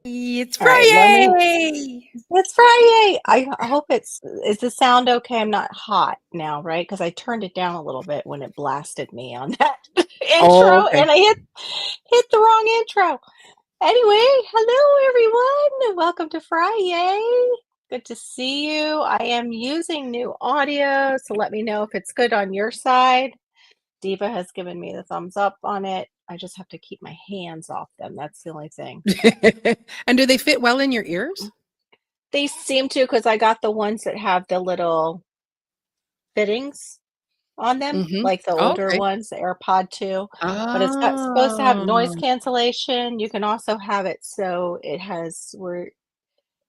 It's All right, Friday. it's Friday. I hope is the sound okay? I'm not hot now, right? Because I turned it down a little bit when it blasted me on that Oh, intro okay. and I hit the wrong intro. Anyway, hello everyone. Welcome to Friday. Good to see you. I am using new audio, so let me know if it's good on your side. Diva has given me the thumbs up on it. I just have to keep my hands off them. That's the only thing. And do they fit well in your ears? They seem to, because I got the ones that have the little fittings on them, Mm-hmm. like the older Okay. ones, the AirPod 2. But it's got supposed to have noise Oh. cancellation. You can also have it so it has where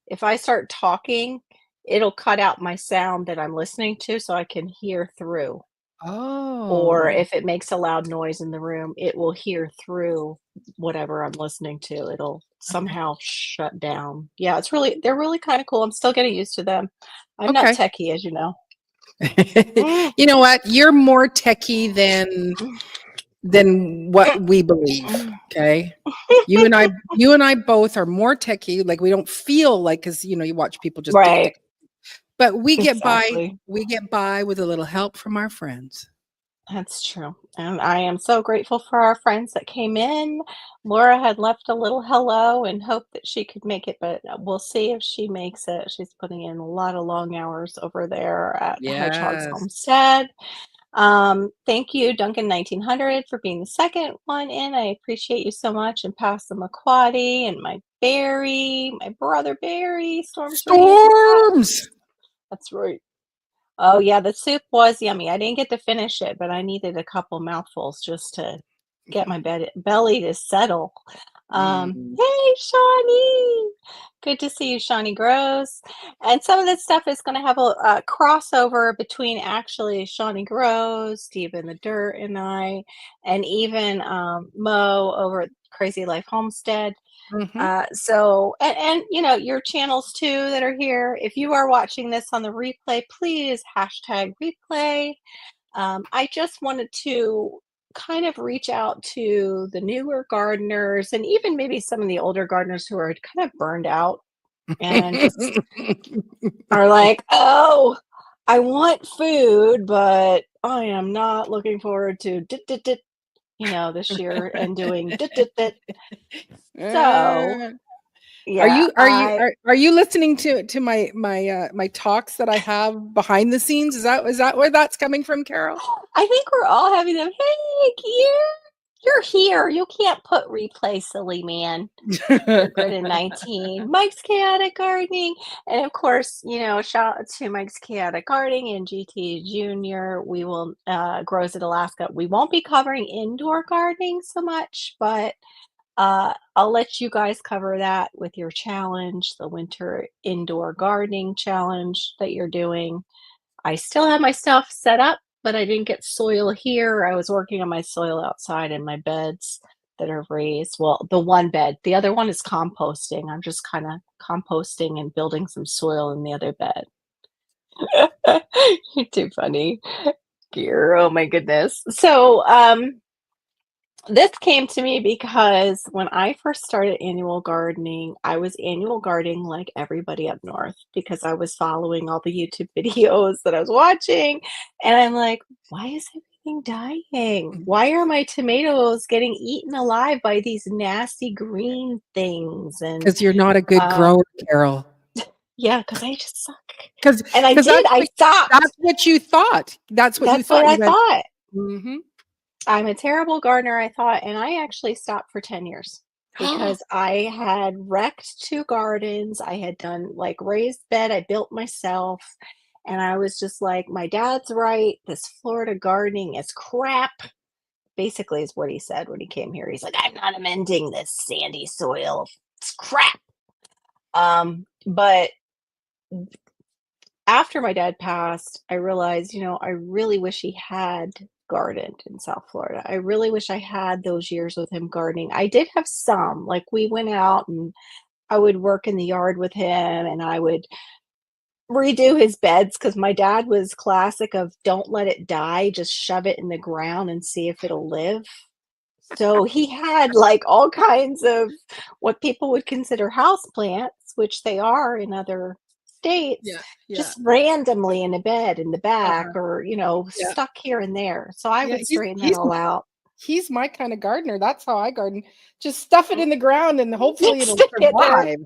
if I start talking, it'll cut out my sound that I'm listening to so I can hear through. Or Oh. if it makes a loud noise in the room, it will hear through whatever I'm listening to. It'll Okay. somehow shut down. Yeah, they're really kind of cool. I'm still getting used to them. I'm not Okay. techie, as you know. Mm. You know what? You're more techie than what we believe. Okay. You and I both are more techie. Like we don't feel like because you watch people just tick Right, tick, but we get by. exactly. We get by with a little help from our friends. That's true. And I am so grateful for our friends that came in. Laura had left a little hello and hoped that she could make it, but we'll see if she makes it. She's putting in a lot of long hours over there at Hedgehog's Yes. Homestead. Thank you, Duncan 1900, for being the second one in. I appreciate you so much. And Pastor McQuaddy and my Barry, my brother Barry, Storm's Radiant. Storms. That's right. Oh, yeah, the soup was yummy. I didn't get to finish it, but I needed a couple mouthfuls just to get my belly to settle. Mm. Hey, Shawnee! Good to see you, Shawnee Grows. And some of this stuff is going to have a crossover between actually Shawnee Grows, Steve in the Dirt, and I, and even Mo over at Crazy Life Homestead. Mhm. And your channels too that are here. If you are watching this on the replay, please hashtag replay. I just wanted to kind of reach out to the newer gardeners and even maybe some of the older gardeners who are kind of burned out and just are like, oh, I want food, but I am not looking forward to this year and doing dit. So Uh, are yeah, you are you are you listening to my talks that I have behind the scenes? Is that where that's coming from, Carol? I think we're all having them. Hey, you're here. You can't put replay, silly man. You're good in 19. Mike's Chaotic Gardening. And of course, shout out to Mike's Chaotic Gardening and GT Junior. We will, Grows at Alaska. We won't be covering indoor gardening so much, but I'll let you guys cover that with your challenge, the winter indoor gardening challenge that you're doing. I still have my stuff set up, but I didn't get soil here. I was working on my soil outside in my beds that are raised. Well, the one bed, the other one is composting. I'm just kind of composting and building some soil in the other bed. You're too funny. Oh my goodness. So, this came to me because when I first started annual gardening, I was annual gardening like everybody up north because I was following all the YouTube videos that I was watching. And I'm like, why is everything dying? Why are my tomatoes getting eaten alive by these nasty green things? And Because you're not a good uh, grower, Carol. yeah, because I just suck. Because And I because did, I that's stopped. what you thought. That's what you That's what thought. You I went, thought. "Mhm." I'm a terrible gardener, I thought, and I actually stopped for 10 years because I had wrecked 2 gardens. I had done like raised bed, I built myself, and I was just like, my dad's right. This Florida gardening is crap. Basically, is what he said when he came here. He's like, I'm not amending this sandy soil. It's crap. But after my dad passed, I realized, I really wish he had gardened in South Florida. I really wish I had those years with him gardening. I did have some, like we went out and I would work in the yard with him and I would redo his beds because my dad was classic of don't let it die, just shove it in the ground and see if it'll live. So he had like all kinds of what people would consider house plants, which they are in other states, Yeah, yeah. just randomly in a bed in the back Uh-huh. or, Yeah. stuck here and there. So I Yeah, would straighten that all out. he's my kind of gardener. That's how I garden. Just stuff it in the ground and hopefully it'll Stick it there. survive.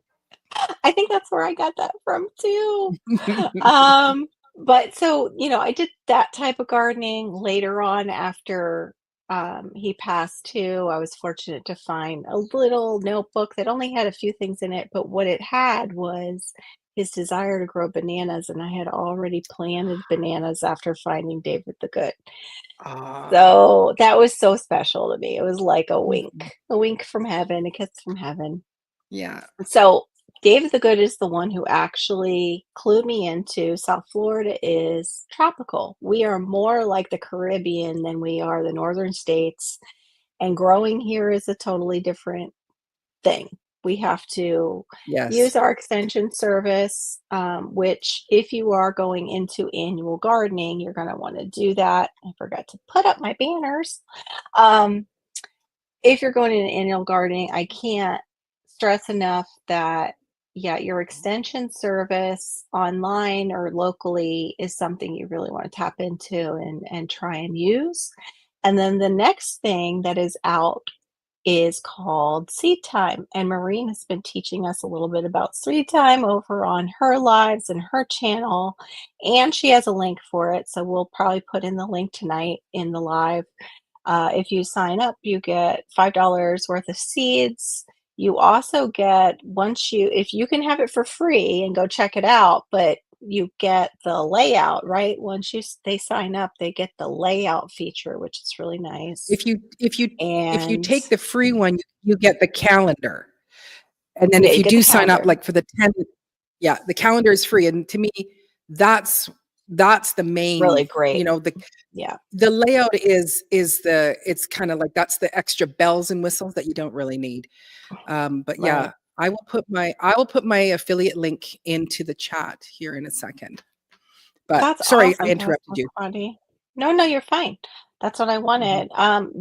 I think that's where I got that from too. Um, but so, I did that type of gardening later on after he passed too. I was fortunate to find a little notebook that only had a few things in it, but what it had was his desire to grow bananas, and I had already planted bananas after finding David the Good. Ah, So that was so special to me. It was like mhm. a wink from heaven, a kiss from heaven. Yeah. So, David the Good is the one who actually clued me into South Florida is tropical. We are more like the Caribbean than we are the northern states, and growing here is a totally different thing. We have to Yes. use our extension service, which, if you are going into annual gardening, you're going to want to do that. I forgot to put up my banners. Um, if you're going in annual gardening, I can't stress enough that, yeah, your extension service online or locally is something you really want to tap into and try and use. And then the next thing that is out is called Seed Time. And Maureen has been teaching us a little bit about Seed Time over on her lives and her channel. And she has a link for it. So we'll probably put in the link tonight in the live. If you sign up, you get $5 worth of seeds. You also get, if you can have it for free and go check it out, but you get the layout, right? Once they sign up, they get the layout feature, which is really nice. If you And take the free one, you get the calendar. And then yeah, if you you get the do sign up calendar. like for the 10, yeah, the calendar is free. And to me, that's that's the Really main, great. the Yeah, the layout is it's kind of like that's the extra bells and whistles that you don't really need. But right. yeah, I will put my affiliate link into the chat here in a second. But That's sorry, I awesome, interrupted Pastor you. Claudia. No, no, you're fine. That's what I Mhm. wanted.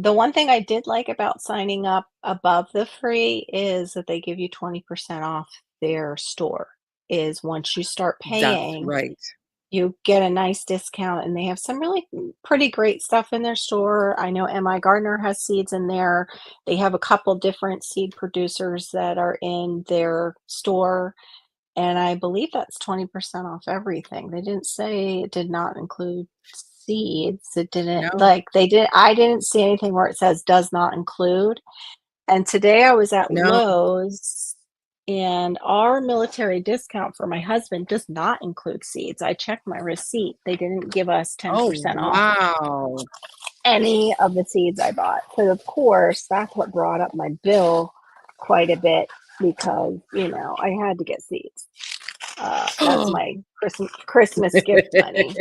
The one thing I did like about signing up above the free is that they give you 20% off their store. Is once you start That's paying, right. you get a nice discount, and they have some really pretty great stuff in their store. I know MI Gardner has seeds in there. They have a couple different seed producers that are in their store, and I believe that's 20% off everything. They didn't say it did not include seeds. It didn't No, like they did I didn't see anything where it says does not include. And today I was at no. Lowe's, and our military discount for my husband does not include seeds. I checked my receipt. They didn't give us Oh, 10% off wow. any of the seeds I bought. So of course, that's what brought up my bill quite a bit because, I had to get seeds as my Christmas gift money.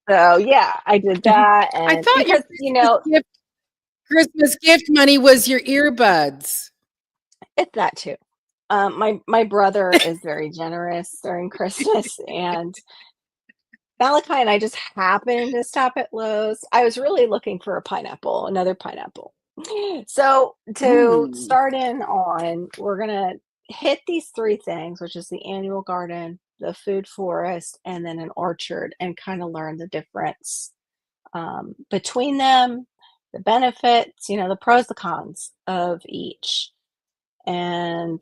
So yeah, I did that, I and thought your because Christmas gift money was your earbuds. it's that too. My brother is very generous during Christmas, and Malachi and I just happened to stop at Lowe's. I was really looking for another pineapple. So to Ooh, start in on, we're gonna hit these three things, which is the annual garden, the food forest, and then an orchard, and kind of learn the difference between them, the benefits, the pros, the cons of each. And,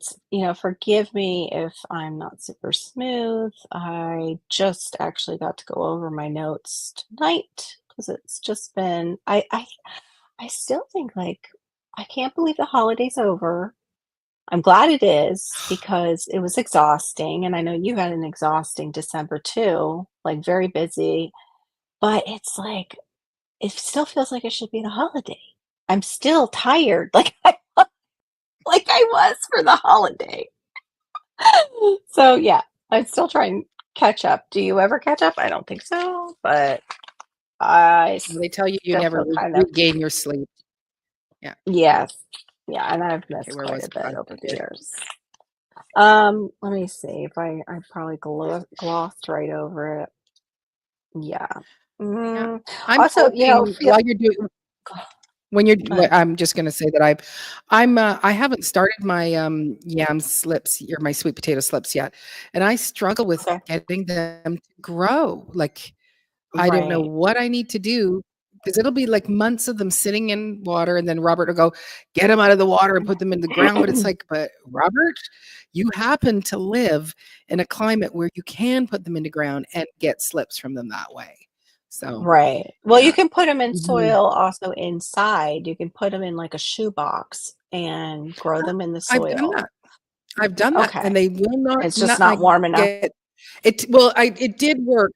forgive me if I'm not super smooth. I just actually got to go over my notes tonight because it's just been I still think like I can't believe the holiday's over. I'm glad it is because it was exhausting, and I know you had an exhausting December too, like very busy, but it's like it still feels like it should be the holiday. I'm still tired like I was for the holiday. So, yeah, I'm still trying to catch up. Do you ever catch up? I don't think so, but I they tell you you still never feel kind of regain your sleep. Yeah. yes. Yeah, and I've Okay, missed where quite was a I? bit over the Good. years. Let me see if I probably glossed right over it. Yeah. Yeah. Mm, I'm also, hoping feel while you're doing When you're But I'm just gonna say that I haven't started my, yam slips or my sweet potato slips yet, and I struggle with okay. getting them to grow. Like, I don't know Right. what I need to do because 'cause it'll be, like, months of them sitting in water, and then Robert will go, "Get them out of the water and put them in the ground," but it's like, "But Robert, you happen to live in a climate where you can put them in the ground and get slips from them that way." So, Right. Well, you yeah. can put them in Mhm. soil also inside. You can put them in like a shoebox and grow them in the I've done soil. that. I've done that, Okay. and they will It's just not I not warm enough. get it well, it did work.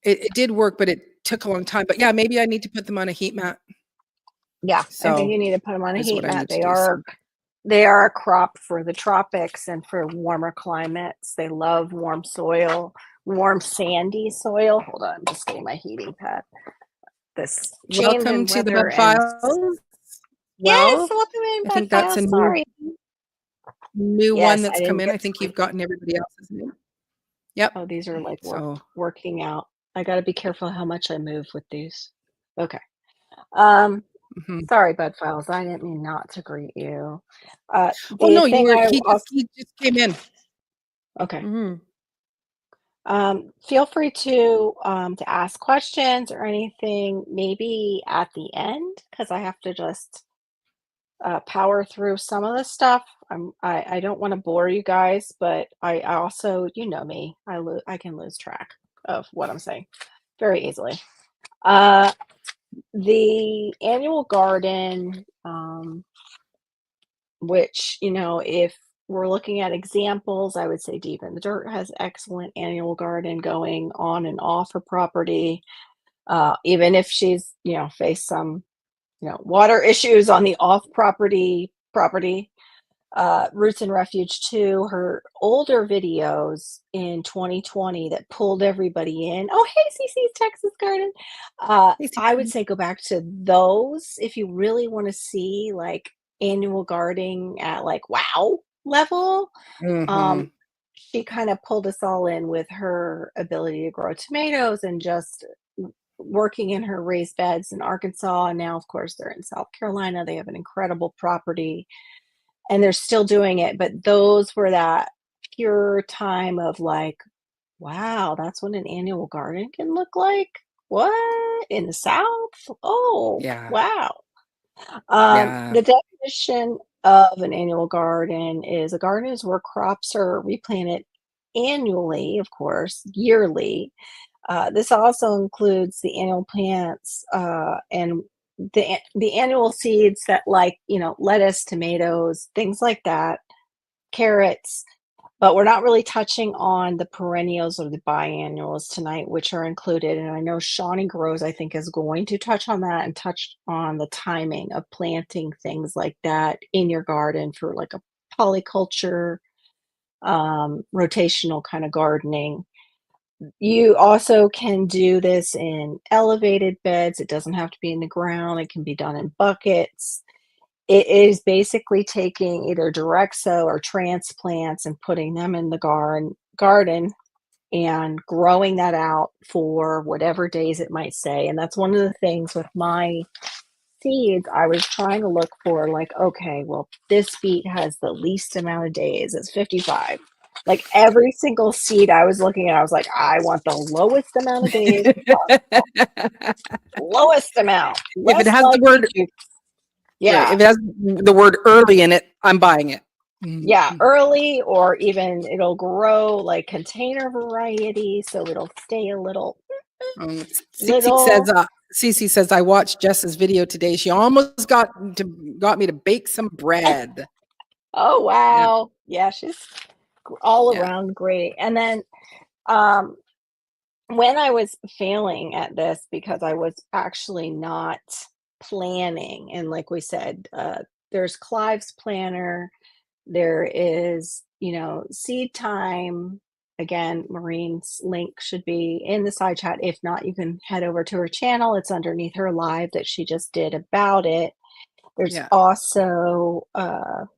It did work, but it took a long time, but yeah, maybe I need to put them on a heat mat. Yeah, I think So, you need to put them on a is heat what I mat. need to do, so They are a crop for the tropics and for warmer climates. They love warm soil, warm sandy soil. Hold on, I'm just getting my heating pad. This change welcome in to the weather Bud and Files. yes, Well, welcome in, I Bud think that's File. a Sorry. new one Yes, I that's come didn't in. get I to think you've gotten everybody else's name. Yep. oh, these are like So, working out. I gotta be careful how much I move with these. Okay. Um, mhm. sorry, Bud Files. I didn't mean not to greet you. Oh, The no, you thing were I also he just came in. okay. Mhm. Feel free to ask questions or anything maybe at the end because I have to just power through some of the stuff. I don't want to bore you guys, but I also you know me I can lose track of what I'm saying very easily. Uh, the annual garden, which if we're looking at examples, I would say Deep in the Dirt has excellent annual garden going on and off her property. Even if she's faced some water issues on the off property. Roots and Refuge too, her older videos in 2020 that pulled everybody in. Oh, hey, CC's Texas Garden. Hey, I would Susan. say go back to those if you really want to see like annual gardening at like wow level. Um, Mhm. she kind of pulled us all in with her ability to grow tomatoes and just working in her raised beds in Arkansas. And now, of course, they're in South Carolina. They have an incredible property and they're still doing it. But those were that pure time of like, wow, that's what an annual garden can look like. What in the South? Oh, Yeah. wow. Yeah. The definition of an annual garden is a garden is where crops are replanted annually, of course, yearly. This also includes the annual plants and the annual seeds that like lettuce, tomatoes, things like that, carrots. But we're not really touching on the perennials or the biannuals tonight, which are included. And I know Shawnee Grows, I think, is going to touch on that and touch on the timing of planting things like that in your garden for like a polyculture, rotational kind of gardening. You also can do this in elevated beds. It doesn't have to be in the ground. It can be done in buckets. It is basically taking either direct sow or transplants and putting them in the garden and growing that out for whatever days it might say. And that's one of the things with my seeds. I was trying to look for like, okay, well, this beet has the least amount of days. It's 55. Like every single seed I was looking at, I was like, I want the lowest amount of days possible. Lowest amount, If it less has the likely word to. right, Yeah, if it has the word early in it, I'm buying it. Mhm. yeah, early or even it'll grow like container variety, so it'll stay a little little. Cece says, "I watched Jess's video today. She almost got me to bake some bread." Oh Yeah, wow, yeah, she's all yeah, around great. And then um, when I was failing at this because I was actually not planning, and like we said, there's Clive's planner, there is, seed time. Again, Maureen's link should be in the side chat. If not, you can head over to her channel. It's underneath her live that she just did about it. There's yeah, also, oh,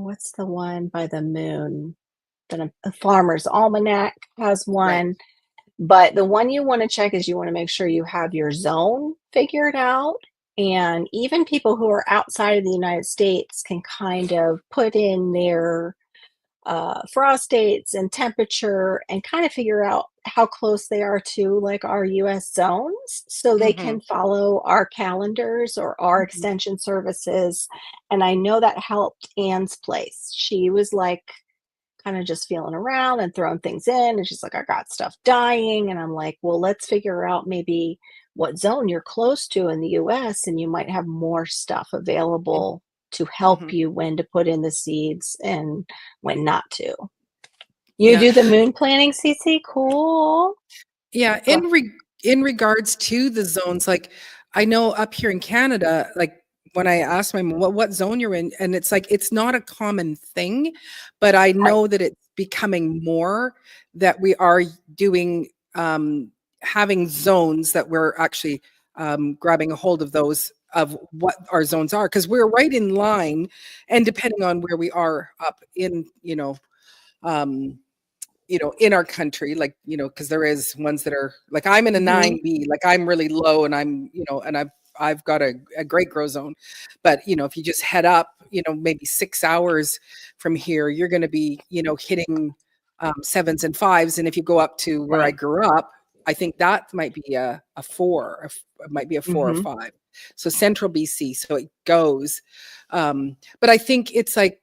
what's the one by the moon? The Farmer's Almanac has right. one. But the one you want to check is you want to make sure you have your zone figured out And even people who are outside of the United States can kind of put in their frost dates and temperature and kind of figure out how close they are to like our US zones so they Mhm, can follow our calendars or our mhm, extension services. And I know that helped Anne's place. She was like kind of just feeling around and throwing things in. And she's like, I got stuff dying. And I'm like, well, let's figure out maybe what zone you're close to in the US, and you might have more stuff mm, available to help mhm. you when to put in the seeds and when not to. You Yeah. do the moon planning, Cece? Cool. Yeah, Go. in regards to the zones, like, I know up here in Canada, like, when I asked my mom, "What zone you're in?" And it's like, it's not a common thing, but I Right. know that it's becoming more that we are doing, having zones that we're actually, grabbing a hold of those of what our zones are, because 'cause we're right in line, and depending on where we are up in, um in our country, like, because there is ones that are like, I'm in a Mhm. 9B, like, I'm really low, and and I've got a great grow zone. But, if you just head up, maybe 6 hours from here, you're gonna be, hitting, 7s and 5s, and if you go up to where I Right. grew up, I think that might be a 4, it might be a 4 or Mhm. 5. So central BC, so it goes. But I think it's like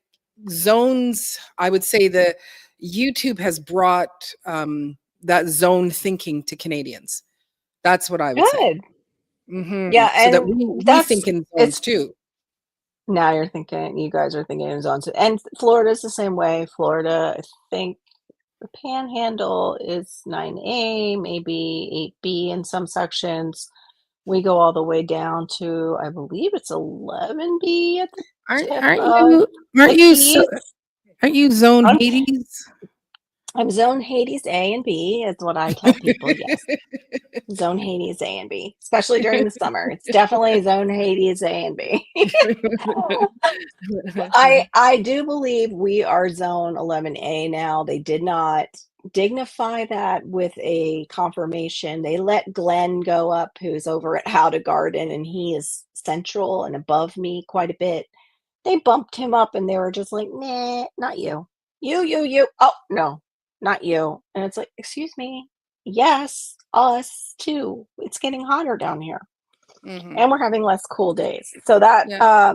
zones, I would say the YouTube has brought, that zone thinking to Canadians. That's what I would say. Good. Yeah, Mhm. So that and we that's think in zones it's too. now you're thinking you guys are thinking in zones. And Florida's the same way. Florida, I think the Panhandle is 9A, maybe 8B in some sections. We go all the way down to, I believe it's 11B at the Aren't tip aren't of you the aren't you so Keys. aren't you zone I'm Hades? I'm zone Hades A and B is what I tell people. Yes, zone Hades A and B, especially during the summer. It's definitely zone Hades A and B. I do believe we are zone 11A now. They did not dignify that with a confirmation. They let Glenn go up, who's over at How to Garden, and he is central and above me quite a bit. They bumped him up and they were just like, nah, not you. You. Oh, no, not you. And it's like, excuse me. Yes, us too. It's getting hotter down here. Mhm. And we're having less cool days. So that Yeah.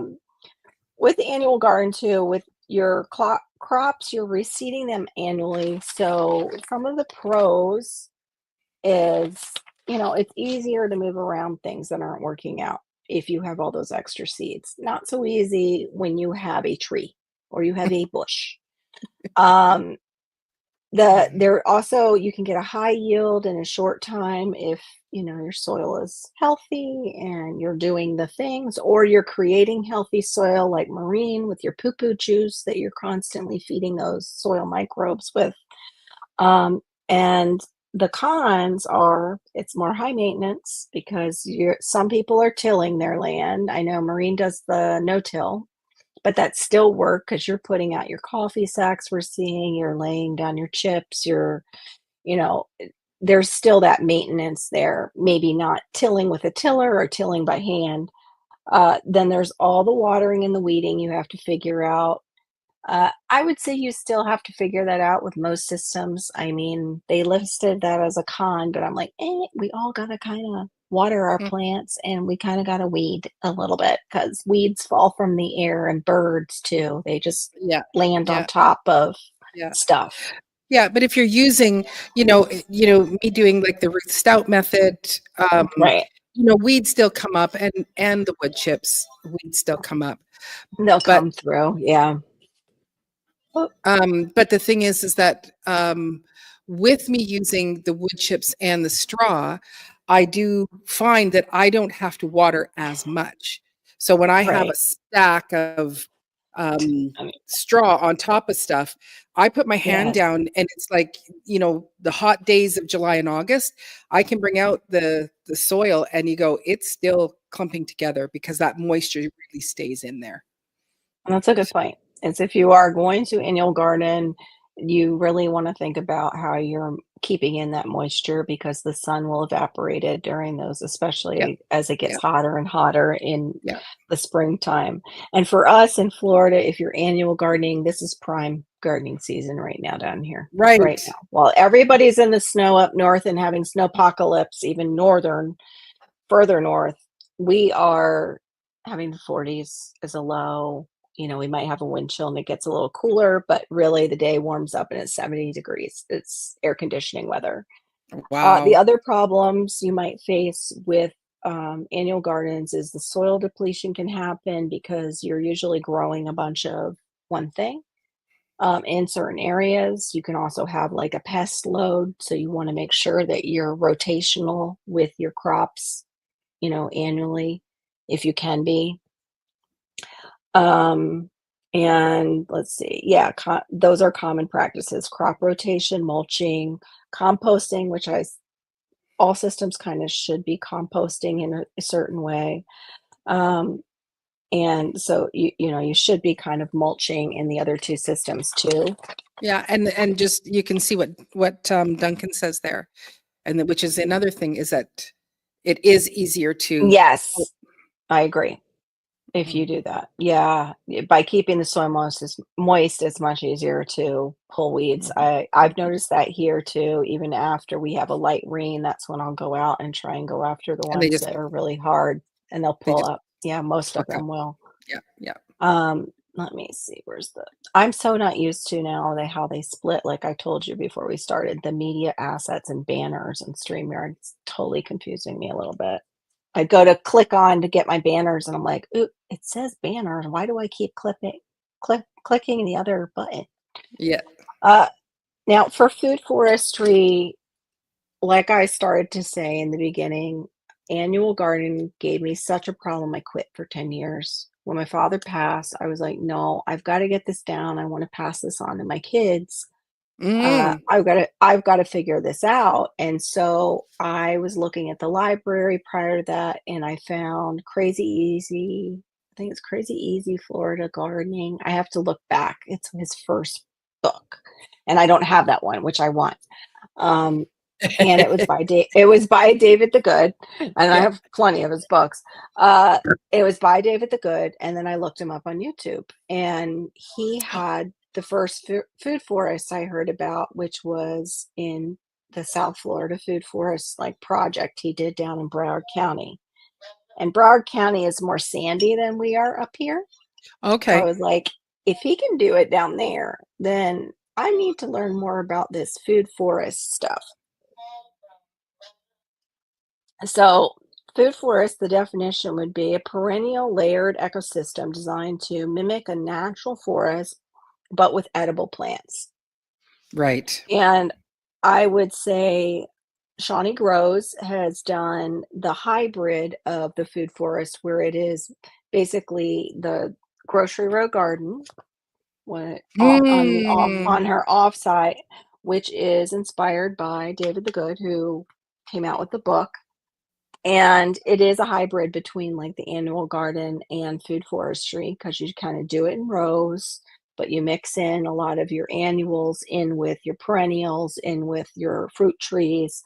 with the annual garden too, with your crops, you're reseeding them annually. So some of the pros is, it's easier to move around things that aren't working out if you have all those extra seeds. Not so easy when you have a tree or you have a bush. Um, there also you can get a high yield in a short time if your soil is healthy and you're doing the things, or you're creating healthy soil like Marine with your poo poo juice that you're constantly feeding those soil microbes with. And the cons are it's more high maintenance because some people are tilling their land. I know Marine does the no-till, but that still work because you're putting out your coffee sacks we're seeing, you're laying down your chips, you know, there's still that maintenance there, maybe not tilling with a tiller or tilling by hand. Then there's all the watering and the weeding you have to figure out. I would say you still have to figure that out with most systems. I mean, they listed that as a con, but I'm like, we all gotta kind of water our Mm. plants and we kind of gotta weed a little bit because weeds fall from the air and birds too. They just Yeah. land on Yeah. top of Yeah. stuff. Yeah, but if you're using, me doing like the Ruth Stout method, Right. weeds still come up, and the wood chips, weeds still come up. They'll But come through. Yeah. Oh, But the thing is that, with me using the wood chips and the straw, I do find that I don't have to water as much. So when I have a right. stack of, I mean, straw on top of stuff, I put my hand yes. down, and it's like, the hot days of July and August, I can bring out the soil, and you go, it's still clumping together because that moisture really stays in there. That's a good point. It's if you are going to annual garden, You really wanna think about how you're keeping in that moisture because the sun will evaporate it during those, Yep, especially as it gets yep, hotter and hotter in yep. the springtime. And for us in Florida, if you're annual gardening, this is prime gardening season right now down here, right Right. now. While everybody's in the snow up north and having snowpocalypse, even further north, we are having the 40s as a low. You know, we might have a wind chill and it gets a little cooler, but really the day warms up and it's 70 degrees. It's air conditioning weather. The Wow. other problems you might face with annual gardens is the soil depletion can happen because you're usually growing a bunch of one thing in certain areas. You can also have like a pest load. So you want to make sure that you're rotational with your crops, you know, annually if you can be. Um, and let's see, yeah, those are common practices: crop rotation, mulching, composting, which all systems kind of should be composting in a certain way. Um, and so you know you should be kind of mulching in the other two systems too. Yeah, and just you can see what, Duncan says there, and then which is another thing is that it is easier to oh, Yes, I agree. If mhm, you do that, yeah, by keeping the soil moist, it's much easier to pull weeds. mhm, I've mhm, noticed that here too. Even after we have a light rain, that's when I'll go out and try and go after the and they ones just that are really hard, and they'll they pull just up. Yeah, most of pluck up. them will. Yeah, yeah. Let me see. Where's the? I'm so not used to now how they split. Like I told you before we started, the media assets and banners and StreamYard. It's totally confusing me a little bit. I go to click on to get my banners, and I'm like, "Ooh, it says banners. Why do I keep clicking the other button?" Yeah. Uh, Now for food forestry, like I started to say in the beginning, annual gardening gave me such a problem. I quit for 10 years. When my father passed, I was like, "No, I've got to get this down. I want to pass this on to my kids. Mm. I've got to figure this out." And so I was looking at the library prior to that, and I found Crazy Easy. I think it's Crazy Easy Florida Gardening. I have to look back. It's his first book, and I don't have that one, which I want. Um, and it was by David the Good, and I Yeah. have plenty of his books. Uh, it was by David the Good, and then I looked him up on YouTube, and he had the first food forest I heard about, which was in the South Florida food forest like project he did down in Broward County. And Broward County is more sandy than we are up here. So I Okay. was like, if he can do it down there, then I need to learn more about this food forest stuff. So, food forest, the definition would be a perennial layered ecosystem designed to mimic a natural forest, but with edible plants. Right. And I would say Shawnee Grows has done the hybrid of the food forest, where it is basically the grocery row garden when Mm. on her offsite, which is inspired by David the Good, who came out with the book. And it is a hybrid between like the annual garden and food forestry because you kind of do it in rows, but you mix in a lot of your annuals in with your perennials, in with your fruit trees.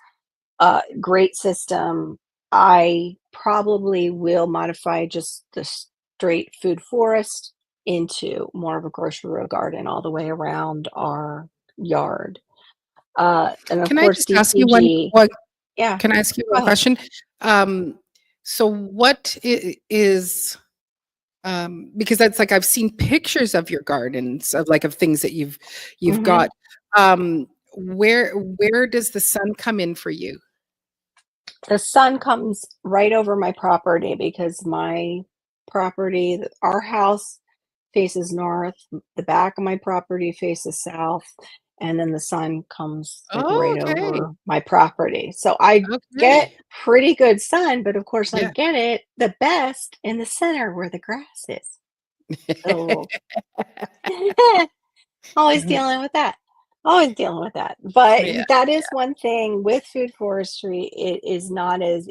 Great system. I probably will modify just the straight food forest into more of a grocery row garden all the way around our yard. And of Can I course, just ask you one DCG. one Yeah, can I ask you go one ahead. question? Um, so what is because that's like I've seen pictures of your gardens of like of things that you've Mhm. got. Where does the sun come in for you? The sun comes right over my property because my property, our house faces north, the back of my property faces south, and then the sun comes like Oh, right okay. over my property. So I get Okay. pretty good sun, but of course I Yeah. get it the best in the center where the grass is. So always dealing with that. Always dealing with that. But Yeah. that is one thing with food forestry. It is not as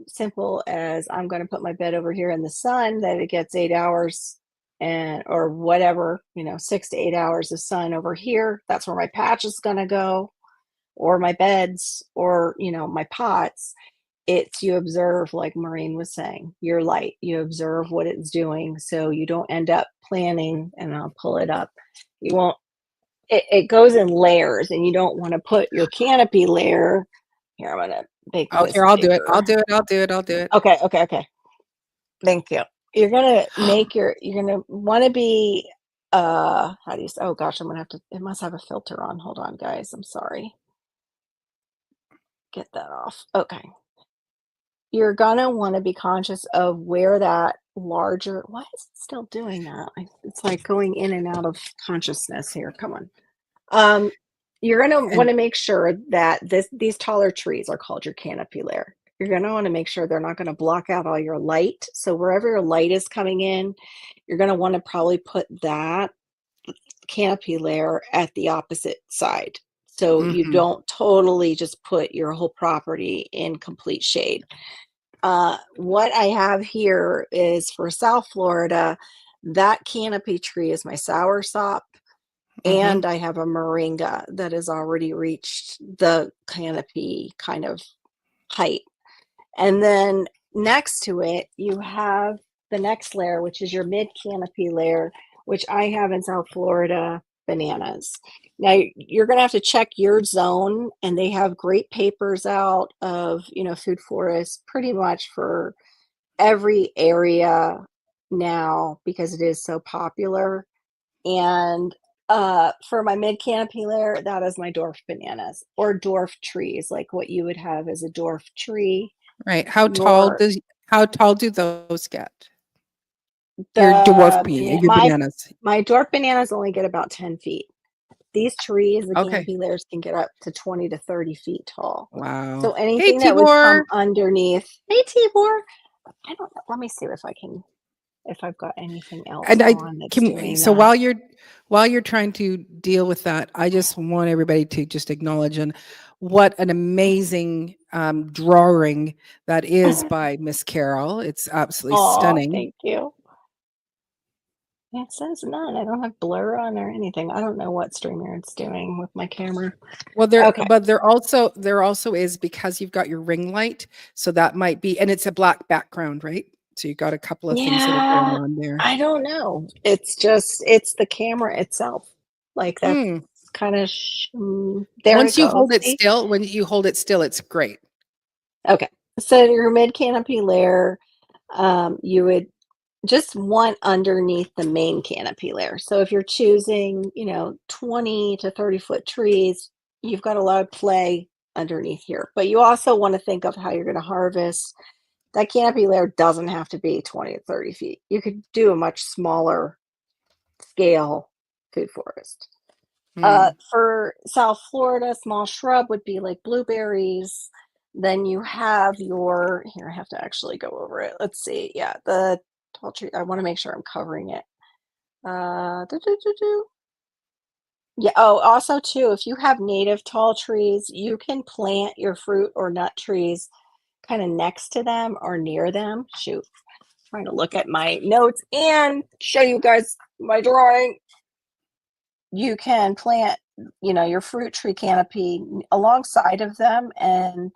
simple as I'm going to put my bed over here in the sun that it gets 8 hours and or whatever, 6 to 8 hours of sun over here. That's where my patch is going to go, or my beds, or my pots. It's you observe, like Maureen was saying, your light. You observe what it's doing, so you don't end up planning. And I'll pull it up. You won't. It goes in layers, and you don't want to put your canopy layer. Here, I'm gonna make Oh, this here, I'll do it. I'll bigger. do it. I'll do it. I'll do it. Okay, okay, okay. Thank you. You're gonna make you're gonna want to be how do you say, oh gosh, I'm gonna have to, it must have a filter on. Hold on, guys. I'm sorry. Get that off. Okay. You're gonna want to be conscious of where that larger, why is it still doing that? It's like going in and out of consciousness here. Come on. Um, you're gonna want And to make sure that these taller trees are called your canopy layer. You're gonna want to make sure they're not going to block out all your light. So wherever your light is coming in, you're gonna want to probably put that canopy layer at the opposite side. So you mhm, don't totally just put your whole property in complete shade. What I have here is for South Florida, that canopy tree is my soursop, mhm. and I have a moringa that has already reached the canopy kind of height. And then next to it, you have the next layer, which is your mid canopy layer, which I have in South Florida, bananas. Now you're going to have to check your zone, and they have great papers out of, food forests pretty much for every area now because it is so popular. And for my mid canopy layer, that is my dwarf bananas or dwarf trees, like what you would have as a dwarf tree. Right. Your How tall do those get? the Your bananas. my dwarf bananas only get about 10 feet. These trees, the Okay. canopy layers, can get up to 20 to 30 feet tall. So Wow. Hey, anything that would come Tibor. underneath, hey Tibor, I don't know. Let me see if I've got anything else And I on that's can doing so that. while you're trying to deal with that, I just want everybody to just acknowledge and what an amazing drawing that is by Miss Carol. It's absolutely Oh, stunning. thank you. It says none. I don't have blur on or anything. I don't know what StreamYard's doing with my camera. Well, Okay. there also is because you've got your ring light, so that might be, and it's a black background, right? So you've got a couple of things that are going Yeah, on there. I don't know. It's the camera itself. Like that's Mm. kind of there it goes. See? When you hold it still, it's great. Okay. So your mid canopy layer, you would just want underneath the main canopy layer. So if you're choosing, 20 to 30-foot trees, you've got a lot of play underneath here. But you also want to think of how you're going to harvest. That canopy layer doesn't have to be 20 to 30 feet. You could do a much smaller scale food forest. Mm. For South Florida, small shrub would be like blueberries. Then you have your, here, I have to actually go over it. Let's see. Yeah, the tall tree. I want to make sure I'm covering it. Yeah. Oh, also too, if you have native tall trees, you can plant your fruit or nut trees kind of next to them or near them. Shoot, trying to look at my notes and show you guys my drawing. You can plant, your fruit tree canopy alongside of them, and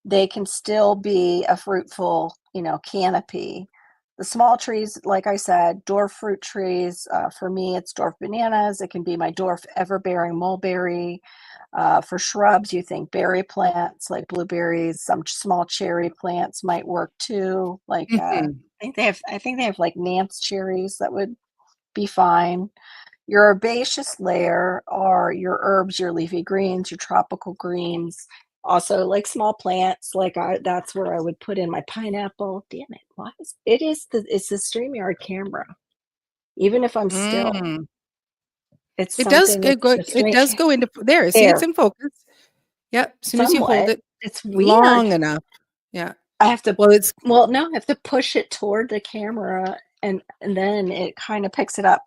they can still be a fruitful, canopy. The small trees, like I said, dwarf fruit trees. For me, it's dwarf bananas. It can be my dwarf everbearing mulberry. For shrubs, you think berry plants like blueberries. Some small cherry plants might work too. Like Mhm. I think they have like Nance cherries that would be fine. Your herbaceous layer are your herbs, your leafy greens, your tropical greens. Also, like small plants, that's where I would put in my pineapple. Damn it! Why is it's the StreamYard camera? Even if I'm still, Mm. it's something with the It stream does go into there. See, it's there in focus. Yep. As soon as you hold somewhat. it It's weird. long enough. Yeah. I have to, Well, it's well, no, I have to push it toward the camera, and then it kind of picks it up.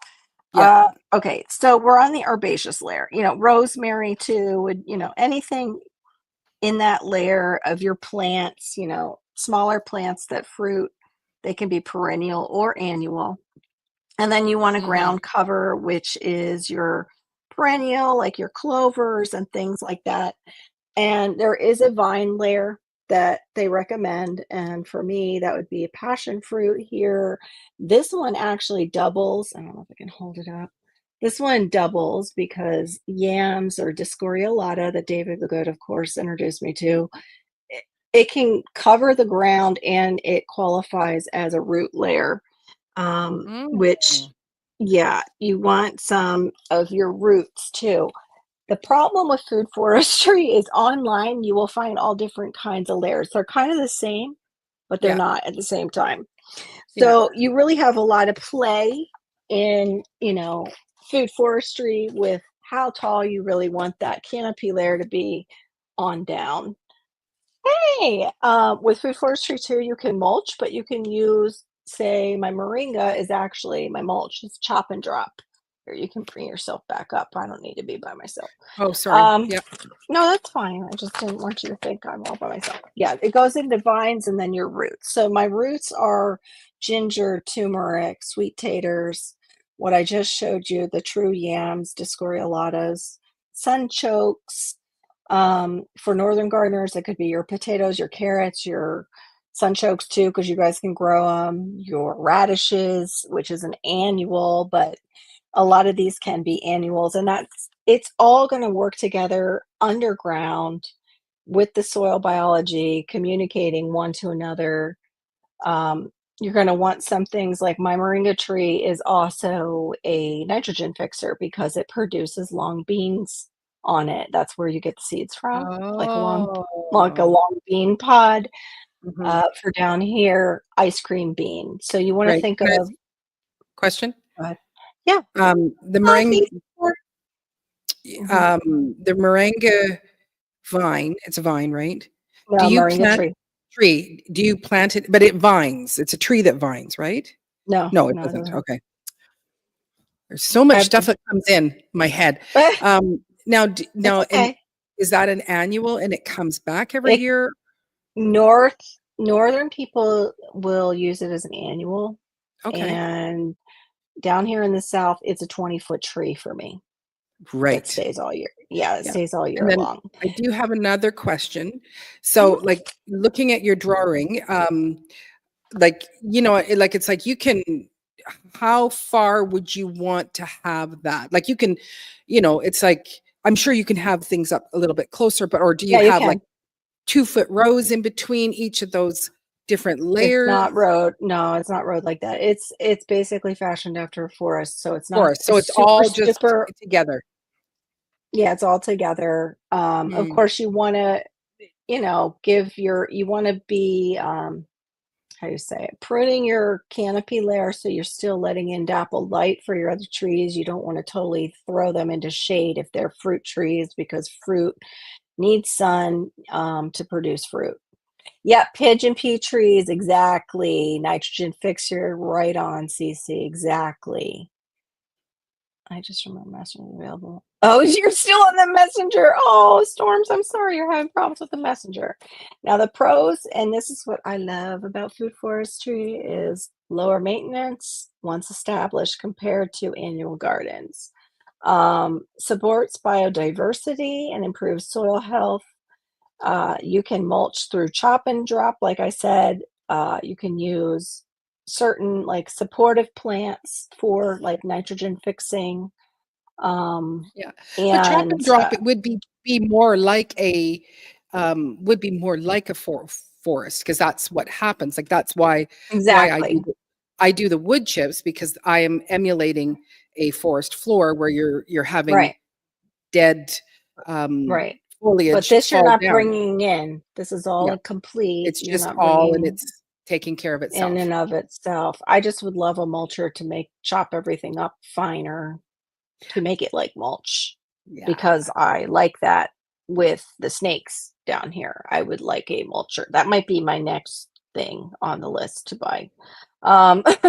yeah. Okay, so we're on the herbaceous layer. Rosemary too would, anything in that layer of your plants, smaller plants that fruit, they can be perennial or annual. And then you want a Mhm. ground cover, which is your perennial, like your clovers and things like that. And there is a vine layer that they recommend, and for me, that would be a passion fruit here. This one actually doubles. I don't know if I can hold it up. This one doubles because yams or Discoriolata that David the Good, of course, introduced me to, it, it can cover the ground and it qualifies as a root layer, which, Mm. yeah, you want some of your roots too. The problem with food forestry is online, you will find all different kinds of layers. They're kind of the same, but they're Yeah, not at the same time. yeah. So you really have a lot of play in, food forestry with how tall you really want that canopy layer to be on down. Hey, with food forestry too, you can mulch, but you can use, say, my moringa is actually my mulch. It's chop and drop. Here, you can bring yourself back up. I don't need to be by myself. Oh, sorry. Um, Yeah. no, that's fine. I just didn't want you to think I'm all by myself. Yeah, it goes into vines and then your roots. So my roots are ginger, turmeric, sweet taters, what I just showed you, the true yams, discoriolatas, sunchokes. For northern gardeners, it could be your potatoes, your carrots, your sunchokes too, because you guys can grow them. Your radishes, which is an annual, but a lot of these can be annuals, and it's all going to work together underground with the soil biology, communicating one to another. You're going to want some things like my moringa tree is also a nitrogen fixer because it produces long beans on it. That's where you get the seeds from, like a Oh. long bean pod. Mhm. For down here, ice cream bean. So you want to Right. think Can I ask of, a question? yeah, The coffee. Mhm. the meringue vine, it's a vine, right? Do No, you moringa plant tree. tree? Do you plant it but it vines? It's a tree that vines, right? No, No, it no, it doesn't. doesn't. Okay. There's so much I've stuff that comes in my head. it's Now, and okay. is that an annual and it comes back every It year? north northern people will use it as an annual, Okay. and down here in the South, it's a 20-foot tree for me that Right. stays all year. Yeah, it Yeah. stays all And year then long. I do have another question. So, Mhm. like, looking at your drawing, like, it's like you can how far would you want to have that? Like, you can, it's like I'm sure you can have things up a little bit closer, but or do you Yeah, you have, like, can. 2-foot rows in between each of those different It's layers? not road. No, it's not road like that. It's basically fashioned after a forest, so it's not Forest, a so it's super, all just super. together. Yeah, it's all together. Of Mm, course, you wanna, give you wanna be, how do you say it, pruning your canopy layer so you're still letting in dappled light for your other trees. You don't want to totally throw them into shade if they're fruit trees because fruit needs sun to produce fruit. Yeah, pigeon pea trees, exactly. Nitrogen fixer, right on, CC, exactly. I just remember messenger available. Oh, you're still on the messenger. Oh, Storms, I'm sorry you're having problems with the messenger. Now the pros, and this is what I love about food forestry, is lower maintenance once established compared to annual gardens. Supports biodiversity and improves soil health. You can mulch through chop and drop, like I said. You can use certain like supportive plants for like nitrogen fixing, yeah. But chop and and drop, it would be more like a, would be more like a forest because that's what happens. Like, that's why exactly, I do the wood chips because I am emulating a forest floor where you're having right, dead, um, right. But foliage this you're fall not down. bringing in. This is all Yeah. incomplete. It's You're just not all and bringing it's taking care of in itself. and of itself. I just would love a mulcher to make chop everything up finer to make it like mulch Yeah. because I like that with the snakes down here. I would like a mulcher. That might be my next thing on the list to buy. Um, For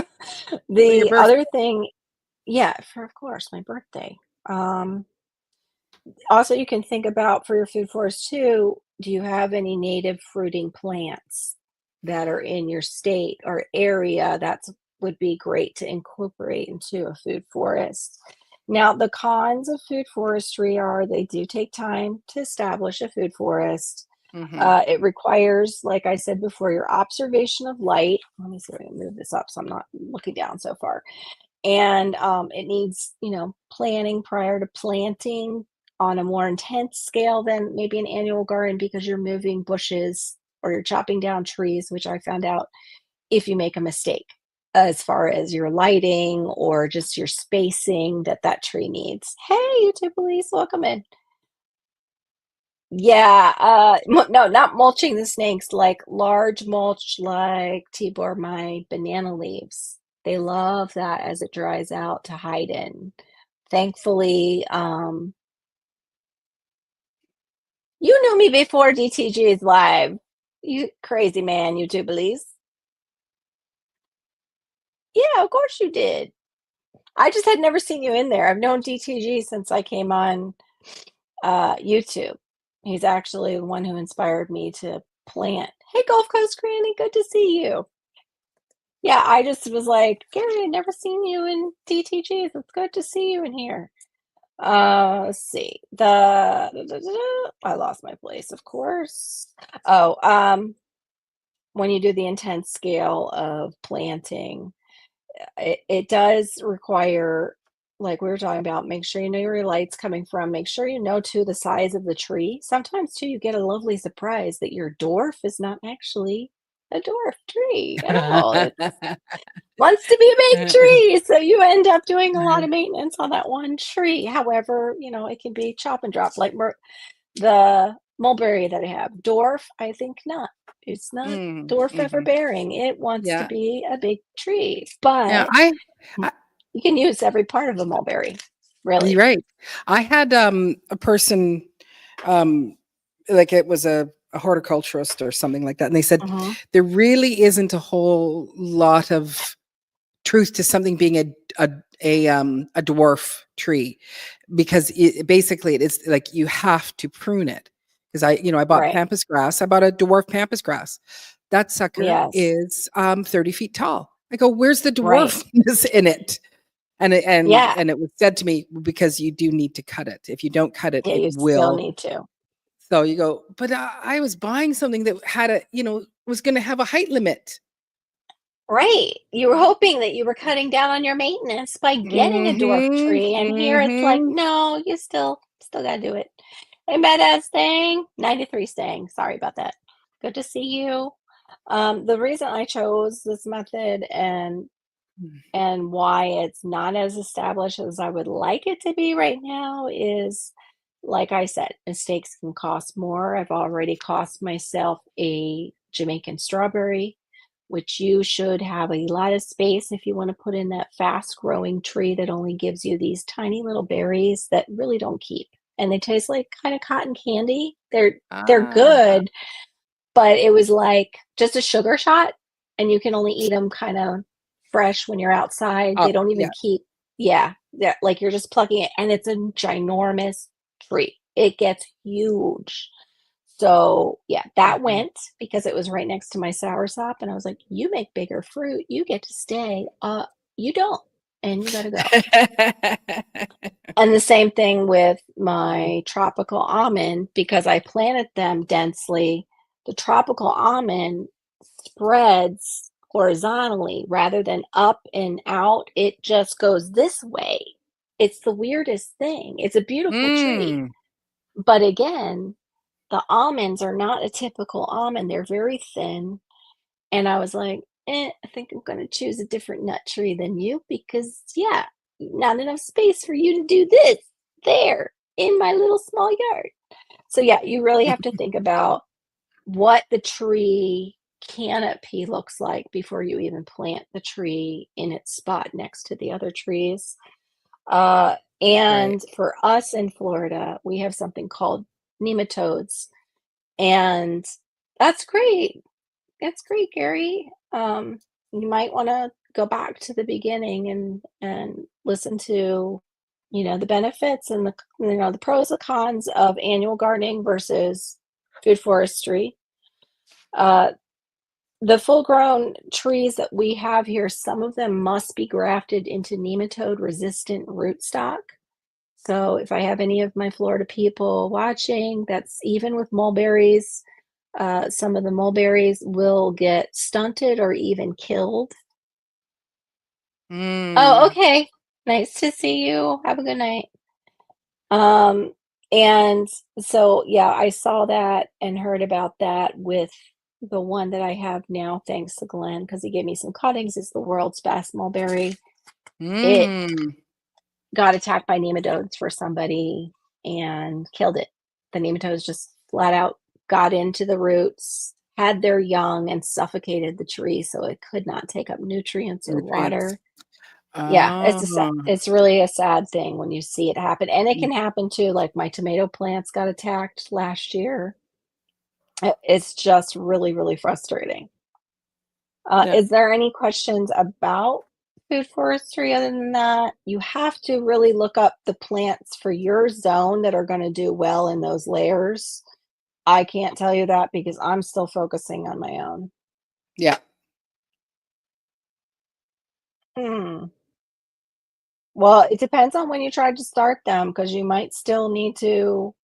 your the birthday. other thing, yeah, for of course, my birthday. Um, Also, you can think about for your food forest too, do you have any native fruiting plants that are in your state or area? That's would be great to incorporate into a food forest. Now, the cons of food forestry are they do take time to establish a food forest. Mhm. It requires, like I said before, your observation of light. Let me see if I can move this up so I'm not looking down so far. And it needs, planning prior to planting on a more intense scale than maybe an annual garden because you're moving bushes or you're chopping down trees, which I found out if you make a mistake as far as your lighting or just your spacing that that tree needs. Hey, YouTube police, welcome in. Yeah, no, not mulching the snakes, like large mulch, like Tibor, my banana leaves. They love that as it dries out to hide in. Thankfully, you knew me before DTG's live. You crazy man, YouTube police. Yeah, of course you did. I just had never seen you in there. I've known DTG since I came on YouTube. He's actually the one who inspired me to plant. Hey, Gulf Coast Granny, good to see you. Yeah, I just was like, Gary, I've never seen you in DTGs. It's good to see you in here. Let's see. I lost my place, of course. Oh, when you do the intense scale of planting, it does require, like we were talking about, make sure you know where your light's coming from. Make sure you know too the size of the tree. Sometimes too, you get a lovely surprise that your dwarf is not actually a dwarf tree at all. It wants to be a big tree, so you end up doing a lot of maintenance on that one tree. However, it can be chop and drop, like the mulberry that I have. Dwarf, I think not. It's not Mm, dwarf ever mhm. bearing. It wants to Yeah. be a big tree, Yeah, but I you can use every part of a mulberry, you're really. right. I had, a person, um, like it was a horticulturist or something like that, and they said, Mhm. "There really isn't a whole lot of truth to something being a dwarf tree because basically it is like you have to prune it because I bought Right. pampas grass. I bought a dwarf pampas grass. That sucker Yes. is 30 feet tall. I go, where's the Right. dwarfness in it? And Yeah. it was said to me because you do need to cut it. If you don't cut it, Yeah, it you still will. need to. So you go, but I was buying something that had was going to have a height limit. Right. You were hoping that you were cutting down on your maintenance by getting a dwarf Mhm. tree, and here it's like, Mhm. no, you still gotta do it. Hey, badass staying 93 staying. Sorry about that. Good to see you. The reason I chose this method and why it's not as established as I would like it to be right now is, like I said, mistakes can cost more. I've already cost myself a Jamaican strawberry, which you should have a lot of space if you want to put in that fast growing tree that only gives you these tiny little berries that really don't keep. And they taste like kind of cotton candy. They're Ah. good, but it was like just a sugar shot, and you can only eat them kind of fresh when you're outside. Oh, They don't even yeah. keep, yeah, like you're just plucking it, and it's a ginormous tree. It gets huge. So, yeah, that Mhm. went because it was right next to my soursop, and I was like, "You make bigger fruit, you get to stay. You don't, and you gotta go." And the same thing with my tropical almond because I planted them densely. The tropical almond spreads horizontally rather than up and out. It just goes this way. It's the weirdest thing. It's a beautiful tree. Mm. But again, the almonds are not a typical almond. They're very thin. And I was like, I think I'm going to choose a different nut tree than you because, yeah, not enough space for you to do this there in my little small yard. So, yeah, you really have to think about what the tree canopy looks like before you even plant the tree in its spot next to the other trees. Right. And for us in Florida, we have something called nematodes, and that's great. That's great, Gary. You might want to go back to the beginning and listen to, the benefits and the pros and cons of annual gardening versus food forestry. Uh, The full-grown trees that we have here, some of them must be grafted into nematode-resistant rootstock. So if I have any of my Florida people watching, that's even with mulberries, some of the mulberries will get stunted or even killed. Oh, Mm. okay. Nice to see you. Have a good night. Um, and so, yeah, I saw that and heard about that with the one that I have now, thanks to Glenn, because he gave me some cuttings. It's the world's best mulberry. It Mm. got attacked by nematodes for somebody and killed it. The nematodes just flat out got into the roots, had their young, and suffocated the tree so it could not take up nutrients or Nutrients. water. Yeah, Oh. it's really a sad thing when you see it happen, and it can happen too, like, my tomato plants got attacked last year. It's just really, really frustrating. Yeah. Is there any questions about food forestry other than that? You have to really look up the plants for your zone that are gonna do well in those layers. I can't tell you that because I'm still focusing on my own. Yeah. Hmm. Well, it depends on when you tried to start them because you might still need to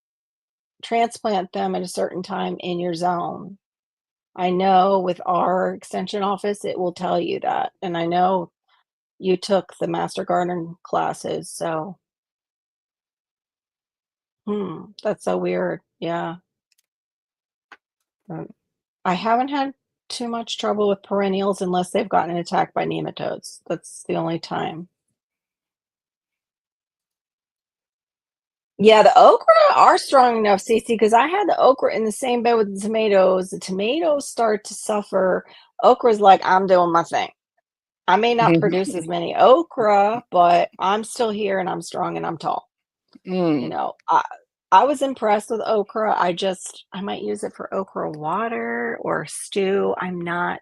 transplant them at a certain time in your zone. I know with our extension office, it will tell you that, and I know you took the master gardener classes, so that's so weird. Yeah. Um, I haven't had too much trouble with perennials unless they've gotten attacked by nematodes. That's the only time. Yeah, the okra are strong enough, Cece, because I had the okra in the same bed with the tomatoes. The tomatoes start to suffer. Okra's like, I'm doing my thing. I may not produce as many okra, but I'm still here and I'm strong and I'm tall. You Mm. know, I was impressed with okra. I might use it for okra water or stew. I'm not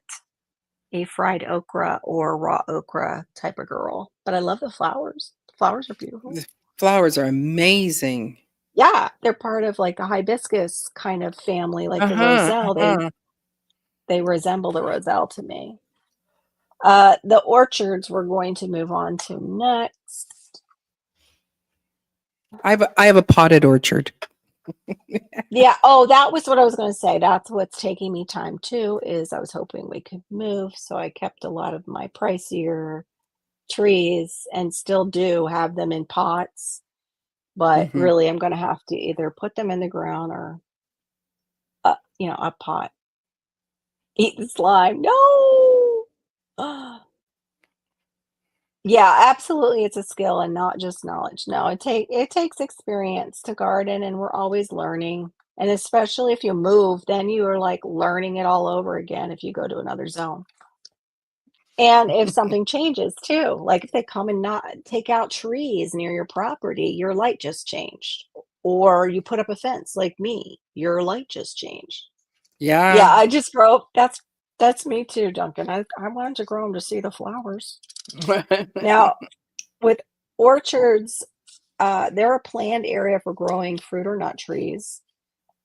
a fried okra or raw okra type of girl, but I love the flowers. The flowers are beautiful. The flowers are amazing. Yeah, they're part of like the hibiscus kind of family, like the Uh-huh, roselle. uh-huh. They resemble the roselle to me. The orchards we're going to move on to next. I have a potted orchard. Yeah, oh, that was what I was gonna say. That's what's taking me time too, is I was hoping we could move, so I kept a lot of my pricier trees and still do have them in pots, but Mhm. really I'm gonna have to either put them in the ground or, a pot. Eat the slime. No! Yeah, absolutely, it's a skill and not just knowledge. No, it takes experience to garden, and we're always learning, and especially if you move, then you are, like, learning it all over again if you go to another zone. And if something changes too, like if they come and not take out trees near your property, your light just changed. Or you put up a fence like me, your light just changed. Yeah, Yeah. I just grow that's me too, Duncan. I wanted to grow them to see the flowers. Now, with orchards, they're a planned area for growing fruit or nut trees.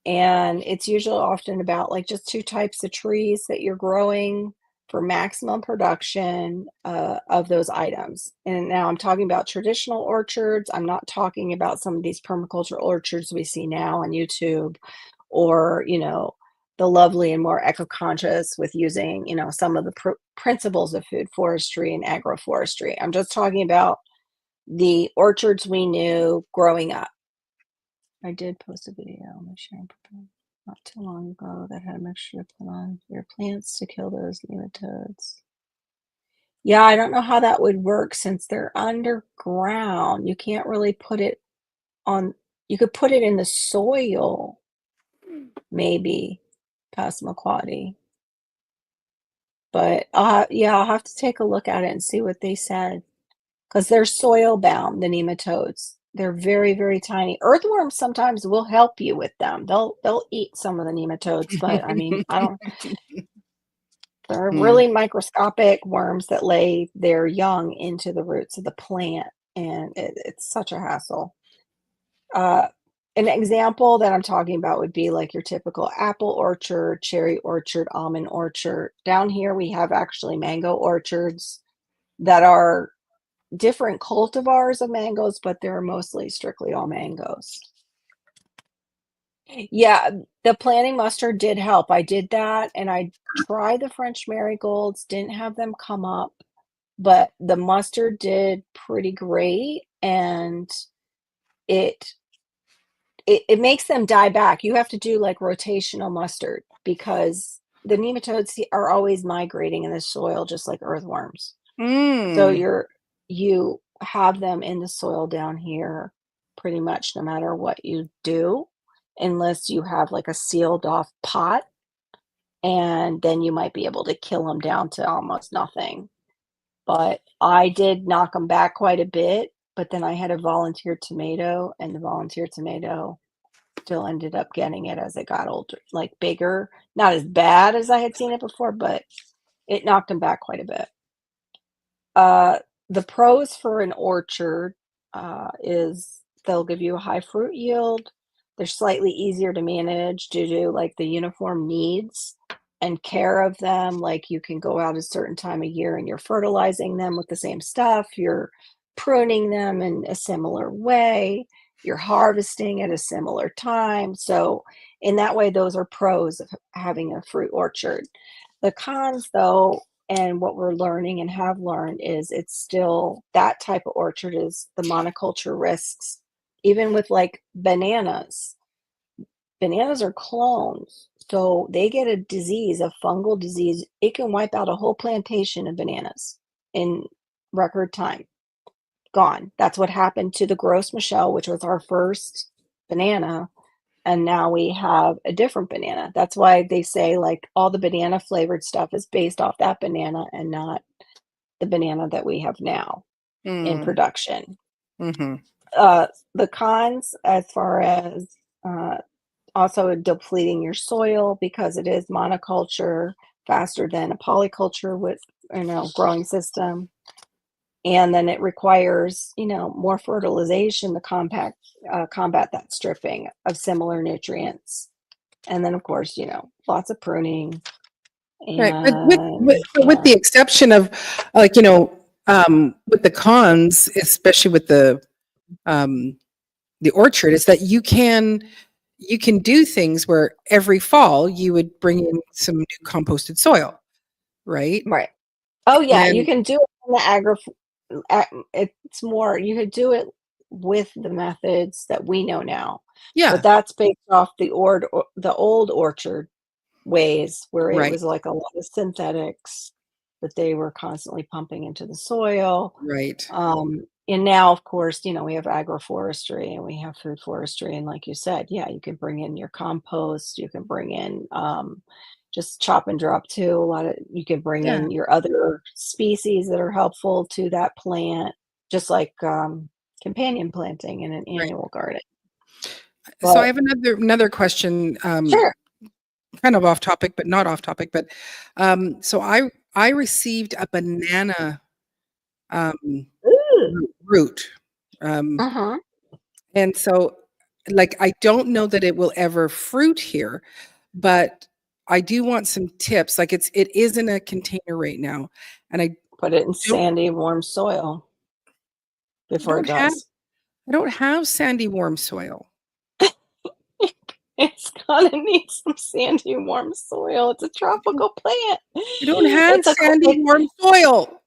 And it's usually often about like just two types of trees that you're growing for maximum production of those items. And now I'm talking about traditional orchards. I'm not talking about some of these permaculture orchards we see now on YouTube or, the lovely and more eco-conscious with using, some of the principles of food forestry and agroforestry. I'm just talking about the orchards we knew growing up. I did post a video on my sharing profile not too long ago that had a mixture to put on your plants to kill those nematodes. Yeah, I don't know how that would work since they're underground. You can't really put it on, you could put it in the soil, maybe, Passamaquoddy. But yeah, I'll have to take a look at it and see what they said. Because they're soil bound, the nematodes. They're very, very tiny. Earthworms sometimes will help you with them. They'll eat some of the nematodes, but I mean, I don't. They're Mm. really microscopic worms that lay their young into the roots of the plant, and it's such a hassle. Uh, An example that I'm talking about would be like your typical apple orchard, cherry orchard, almond orchard. Down here, we have actually mango orchards that are different cultivars of mangoes, but they're mostly strictly all mangoes. Yeah, the planting mustard did help. I did that and I tried the French marigolds, didn't have them come up, but the mustard did pretty great and it it makes them die back. You have to do like rotational mustard because the nematodes are always migrating in the soil just like earthworms. So Mm. you have them in the soil down here pretty much no matter what you do, unless you have like a sealed off pot, and then you might be able to kill them down to almost nothing. But I did knock them back quite a bit, but then I had a volunteer tomato, and the volunteer tomato still ended up getting it as it got older, like bigger. Not as bad as I had seen it before, but it knocked them back quite a bit. Uh, the pros for an orchard is they'll give you a high fruit yield. They're slightly easier to manage due to like the uniform needs and care of them. Like you can go out a certain time of year and you're fertilizing them with the same stuff. You're pruning them in a similar way. You're harvesting at a similar time. So in that way, those are pros of having a fruit orchard. The cons, though, and what we're learning and have learned is it's still that type of orchard is the monoculture risks. Even with like bananas, bananas are clones. So they get a disease, a fungal disease. It can wipe out a whole plantation of bananas in record time. Gone. That's what happened to the Gros Michel, which was our first banana, and now we have a different banana. That's why they say like all the banana flavored stuff is based off that banana and not the banana that we have now in Mm. production. Mm-hmm. The cons, as far as uh, also depleting your soil because it is monoculture faster than a polyculture with growing system, and then it requires more fertilization to combat that stripping of similar nutrients. And then, of course, lots of pruning Right, but with with and but with yeah, the exception of, like, with the cons, especially with the orchard, is that you can do things where every fall you would bring in some new composted soil, right? right. Oh, yeah, you And can do it in the it's more you could do it with the methods that we know now, but yeah, that's based off the old orchard ways where it right, was like a lot of synthetics that they were constantly pumping into the soil. right. And now, of course, we have agroforestry and we have food forestry. And like you said, yeah, you can bring in your compost, you can bring in just chop and drop too. A lot of you can bring Yeah, in your other species that are helpful to that plant, just like companion planting in an right. annual garden. So I But have another question, sure. kind of off topic, but not off topic, but, so I received a banana, um, Ooh. root, um, Uh-huh. and so, like, I don't know that it will ever fruit here, but I do want some tips. Like, it is in a container right now, and Put it in don't sandy, warm soil I before it don't have does. I don't have sandy, warm soil. It's gonna need some sandy, warm soil. It's a I don't tropical plant. I don't have It's a cl sandy, it warm soil.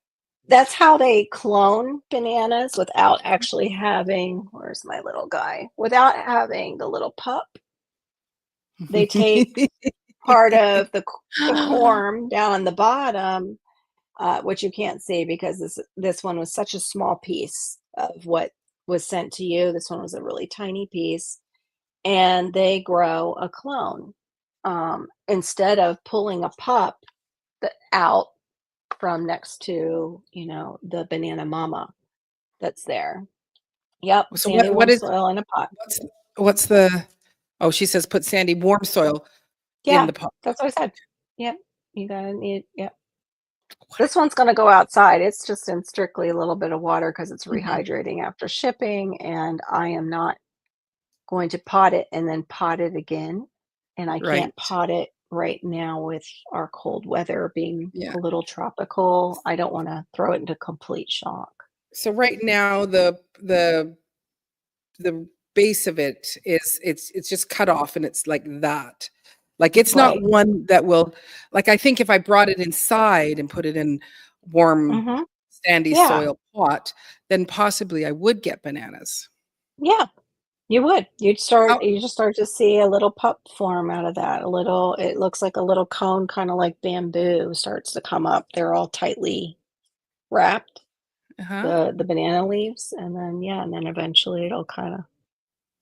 That's how they clone bananas without actually having where's my little guy? Without having the little pup. They take part of the corm down on the bottom, which you can't see because this one was such a small piece of what was sent to you. This one was a really tiny piece, and they grow a clone instead of pulling a pup out from next to the banana mama that's there. Yep, So sandy what warm is soil in a pot. what's the oh, she says put sandy, warm soil in Yeah, the pot. that's what I said. Yep, you gotta need. Yep, this one's gonna go outside. It's just in strictly a little bit of water because it's Mhm. rehydrating after shipping, and I am not going to pot it and then pot it again, and I can't Right. pot it right now with our cold weather being Yeah. a little tropical. I don't wanna throw it into complete shock. So right now, the base of it is it's just cut off and it's like that. Like it's not Right. one that will like I think if I brought it inside and put it in warm Mhm. sandy Yeah. soil pot, then possibly I would get bananas. Yeah. You would. How You just start to see a little pup form out of that. A little it looks like a little cone, kinda like bamboo starts to come up. They're all tightly wrapped, uh-huh. the banana leaves, and then yeah, and then eventually it'll kinda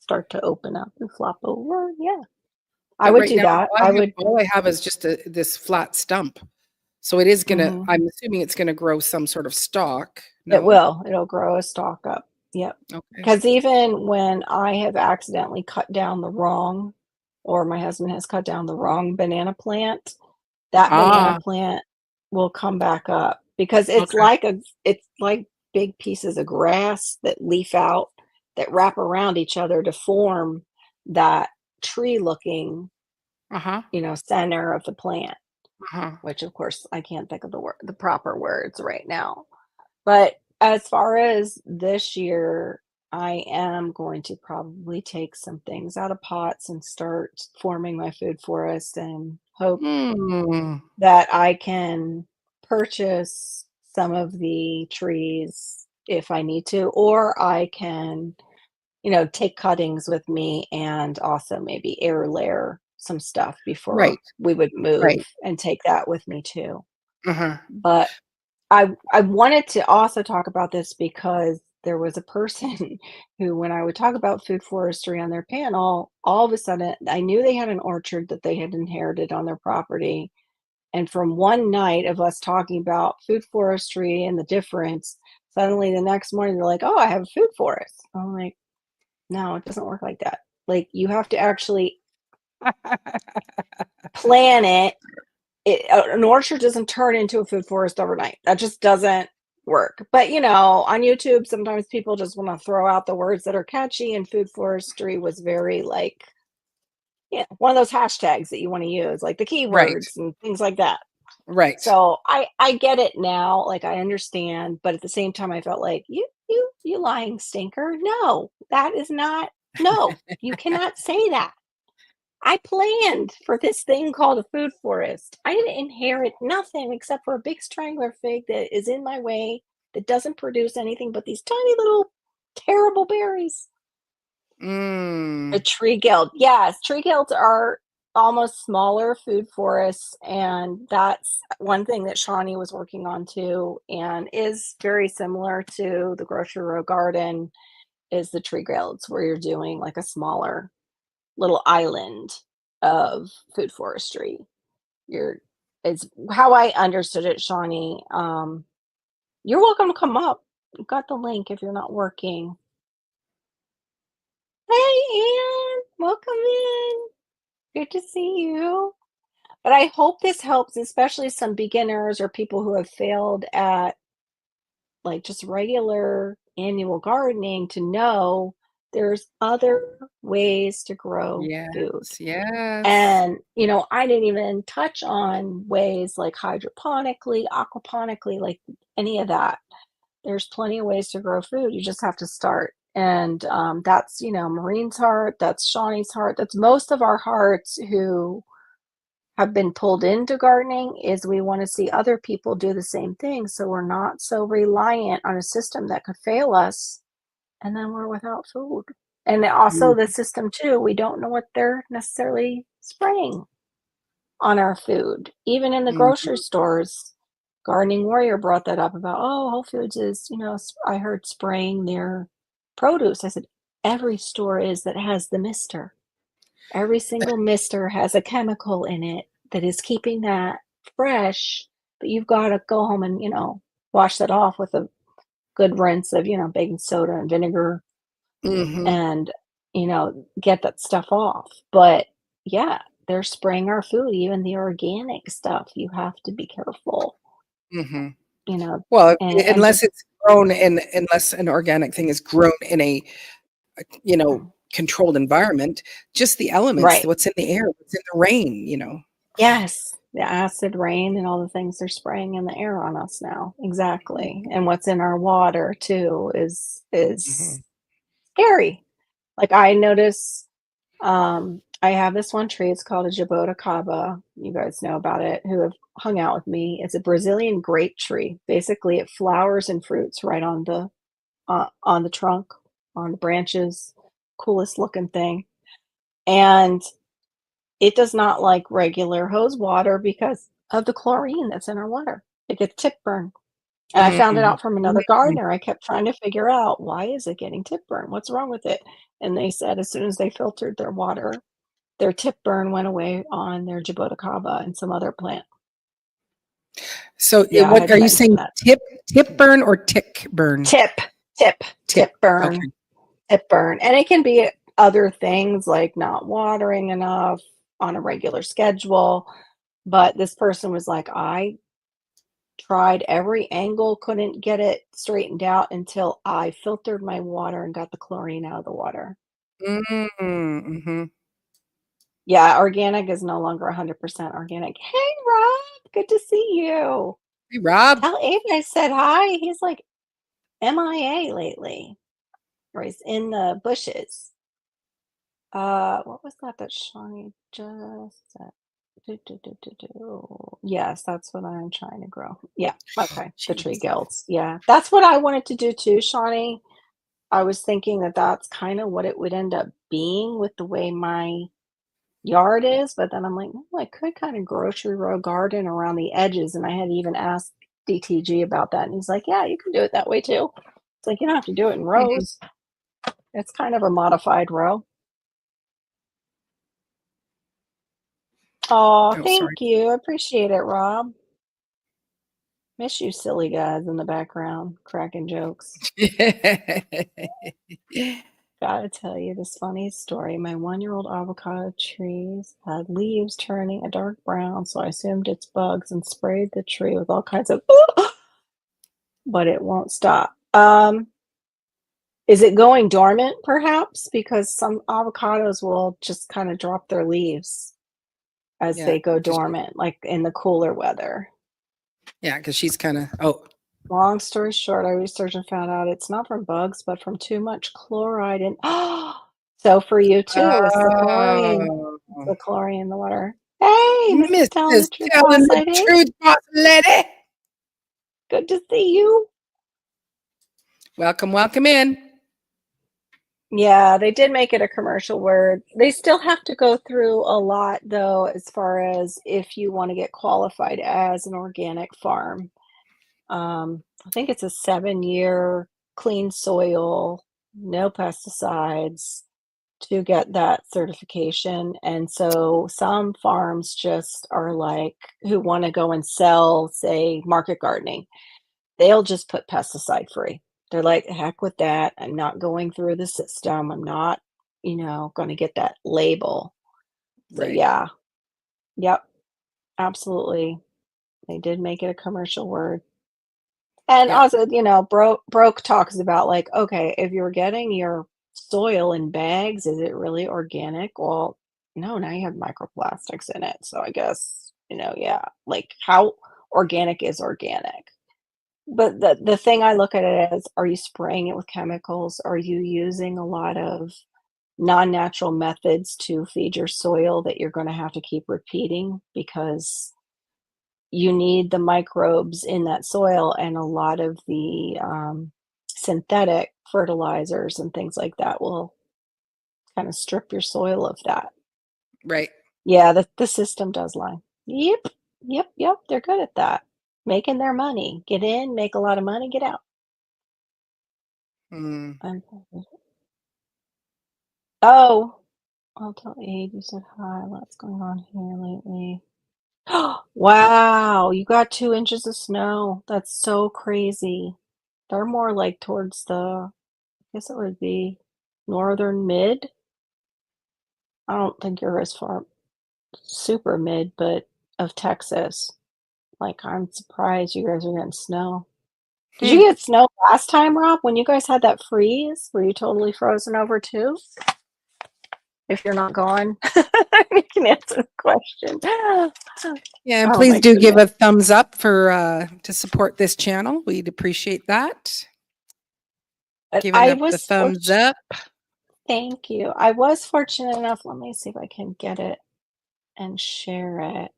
start to open up and flop over. Yeah. I But would right do now, that. I would all I have is just this flat stump. So it is gonna mhm. I'm assuming it's gonna grow some sort of stalk. It No? will. It'll grow a stalk up. Yep. Okay. Because even when I have accidentally cut down the wrong or my husband has cut down the wrong banana plant, that banana Ah, plant will come back up because okay. it's like big pieces of grass that leaf out that wrap around each other to form that tree looking, Uh-huh. center of the plant, Uh-huh. which of course I can't think of the proper words right now. But as far as this year, I am going to probably take some things out of pots and start forming my food forest and hope Hmm. that I can purchase some of the trees if I need to, or I can, take cuttings with me and also maybe air layer some stuff before Right, we would move right. and take that with me too. Uh-huh. But I wanted to also talk about this because there was a person who, when I would talk about food forestry on their panel, all of a sudden I knew they had an orchard that they had inherited on their property. And from one night of us talking about food forestry and the difference, suddenly the next morning they're like, "Oh, I have a food forest." I'm like, "No, it doesn't work like that. Like you have to actually plan it. An orchard doesn't turn into a food forest overnight. That just doesn't work. But on YouTube, sometimes people just want to throw out the words that are catchy, and food forestry was very like, yeah, one of those hashtags that you want to use, like the Right, keywords and things like that. right. So I get it now, like I understand, but at the same time, I felt like you lying stinker. No, that is not. No, you cannot say that. I planned for this thing called a food forest. I didn't inherit nothing except for a big strangler fig that is in my way that doesn't produce anything but these tiny little terrible berries. A Mm. tree guild. Yes, tree guilds are almost smaller food forests, and that's one thing that Shawnee was working on too, and is very similar to the grocery row garden is the tree guilds where you're doing like a smaller little island of food forestry. You're It's how I understood it, Shawnee. You're welcome to come up. You've got the link if you're not working. Hey, Ann, welcome in. Good to see you. But I hope this helps, especially some beginners or people who have failed at like just regular annual gardening to know there's other ways to grow food. Yes, yes. And, I didn't even touch on ways like hydroponically, aquaponically, like any of that. There's plenty of ways to grow food. You just have to start. And that's, Maureen's heart, that's Shawnee's heart, that's most of our hearts who have been pulled into gardening is we want to see other people do the same thing. So we're not so reliant on a system that could fail us and then we're without food. And also Mm, the system too, we don't know what they're necessarily spraying on our food. Even in the grocery mhm. stores, Gardening Warrior brought that up about, oh, Whole Foods is, I heard spraying their produce. I said, every store is that has the mister. Every single mister has a chemical in it that is keeping that fresh, but you've got to go home and, wash that off with a good rinse of, baking soda and vinegar Mhm, and, get that stuff off. But yeah, they're spraying our food, even the organic stuff. You have to be careful, mhm. you know, Well, and unless just it's grown in unless an organic thing is grown in a, you know, controlled environment, just the elements, Right. what's in the air, what's in the rain, you know? Yes, the acid rain and all the things they're spraying in the air on us now. Exactly. And what's in our water too is Mhm. scary. Like I notice I have this one tree, it's called a jaboticaba. You guys know about it who have hung out with me. It's a Brazilian grape tree. Basically, it flowers and fruits right on the trunk, on the branches. Coolest looking thing. And it does not like regular hose water because of the chlorine that's in our water. It gets tip burn. And I found it Mm. out from another gardener. I kept trying to figure out why is it getting tip burn? What's wrong with it? And they said as soon as they filtered their water, their tip burn went away on their jaboticaba and some other plant. So, Yeah, I what had are to you mention saying? that. Tip burn or tick burn? Tip, tip, Tip. tip burn, Okay. tip burn. And it can be other things like not watering enough on a regular schedule. But this person was like, I tried every angle, couldn't get it straightened out until I filtered my water and got the chlorine out of the water. Mhm. Yeah, organic is no longer 100% organic. Hey, Rob, good to see you. Hey, Rob. Tell Abe I said hi. He's like MIA lately, or he's in the bushes. What was that Shawnee just said? Yes, that's what I'm trying to grow. Yeah, okay, the tree Jeez. guilds. Yeah, that's what I wanted to do too, Shawnee. I was thinking that that's kind of what it would end up being with the way my yard is, but then I'm like, "No, I could kind of grocery row garden around the edges." And I had even asked DTG about that, and he's like, "Yeah, you can do it that way too." It's like you don't have to do it in Mhm. rows. It's kind of a modified row. Oh, Oh, sorry. thank you. I appreciate it, Rob. Miss you silly guys in the background cracking jokes. Gotta tell you this funny story. My 1-year-old avocado trees had leaves turning a dark brown, so I assumed it's bugs and sprayed the tree with all kinds of but it won't stop. Is it going dormant perhaps? Because some avocados will just kind of drop their leaves as Yeah, they go 'cause dormant, like in the cooler weather. yeah, 'cause she's kinda oh. Long story short, I researched and found out it's not from bugs, but from too much chloride in so for you too, it's the chlorine. Oh. It's the chlorine in the water. Hey, Mrs. Telling the Mrs. Truth Telling Boss the Lady. Truth Boss Lady. Good to see you. Welcome, welcome in. Yeah, they did make it a commercial word. They still have to go through a lot though, as far as if you want to get qualified as an organic farm. I think it's a 7-year clean soil, no pesticides to get that certification. And so some farms just are like, who want to go and sell, say, market gardening, they'll just put pesticide free. They're like, heck with that. I'm not going through the system. I'm not, going to get that label. So, Right. yeah, yep, absolutely. They did make it a commercial word. And Yeah. also, Broke talks about like, okay, if you're getting your soil in bags, is it really organic? Well, no, now you have microplastics in it. So I guess, yeah, like how organic is organic? But the thing I look at it as, are you spraying it with chemicals? Are you using a lot of non-natural methods to feed your soil that you're going to have to keep repeating because you need the microbes in that soil, and a lot of the synthetic fertilizers and things like that will kind of strip your soil of that. Right. Yeah, the system does lie. Yep, yep, yep. They're good at that. Making their money. Get in, make a lot of money, get out. Mm. Um, Oh, I'll tell Abe you said hi. What's going on here lately? Wow, you got 2 inches of snow. That's so crazy. They're more like towards the, I guess it would be northern mid. I don't think you're as far super mid, but of Texas. Like, I'm surprised you guys are getting snow. Did you Hmm. get snow last time, Rob, when you guys had that freeze? Were you totally frozen over too? if you're not gone. You can answer the question. Yeah, and Oh please my do give goodness. a thumbs up for to support this channel. We'd appreciate that. But Giving I up the was thumbs fortunate. up. Thank you. I was fortunate enough. Let me see if I can get it and share it.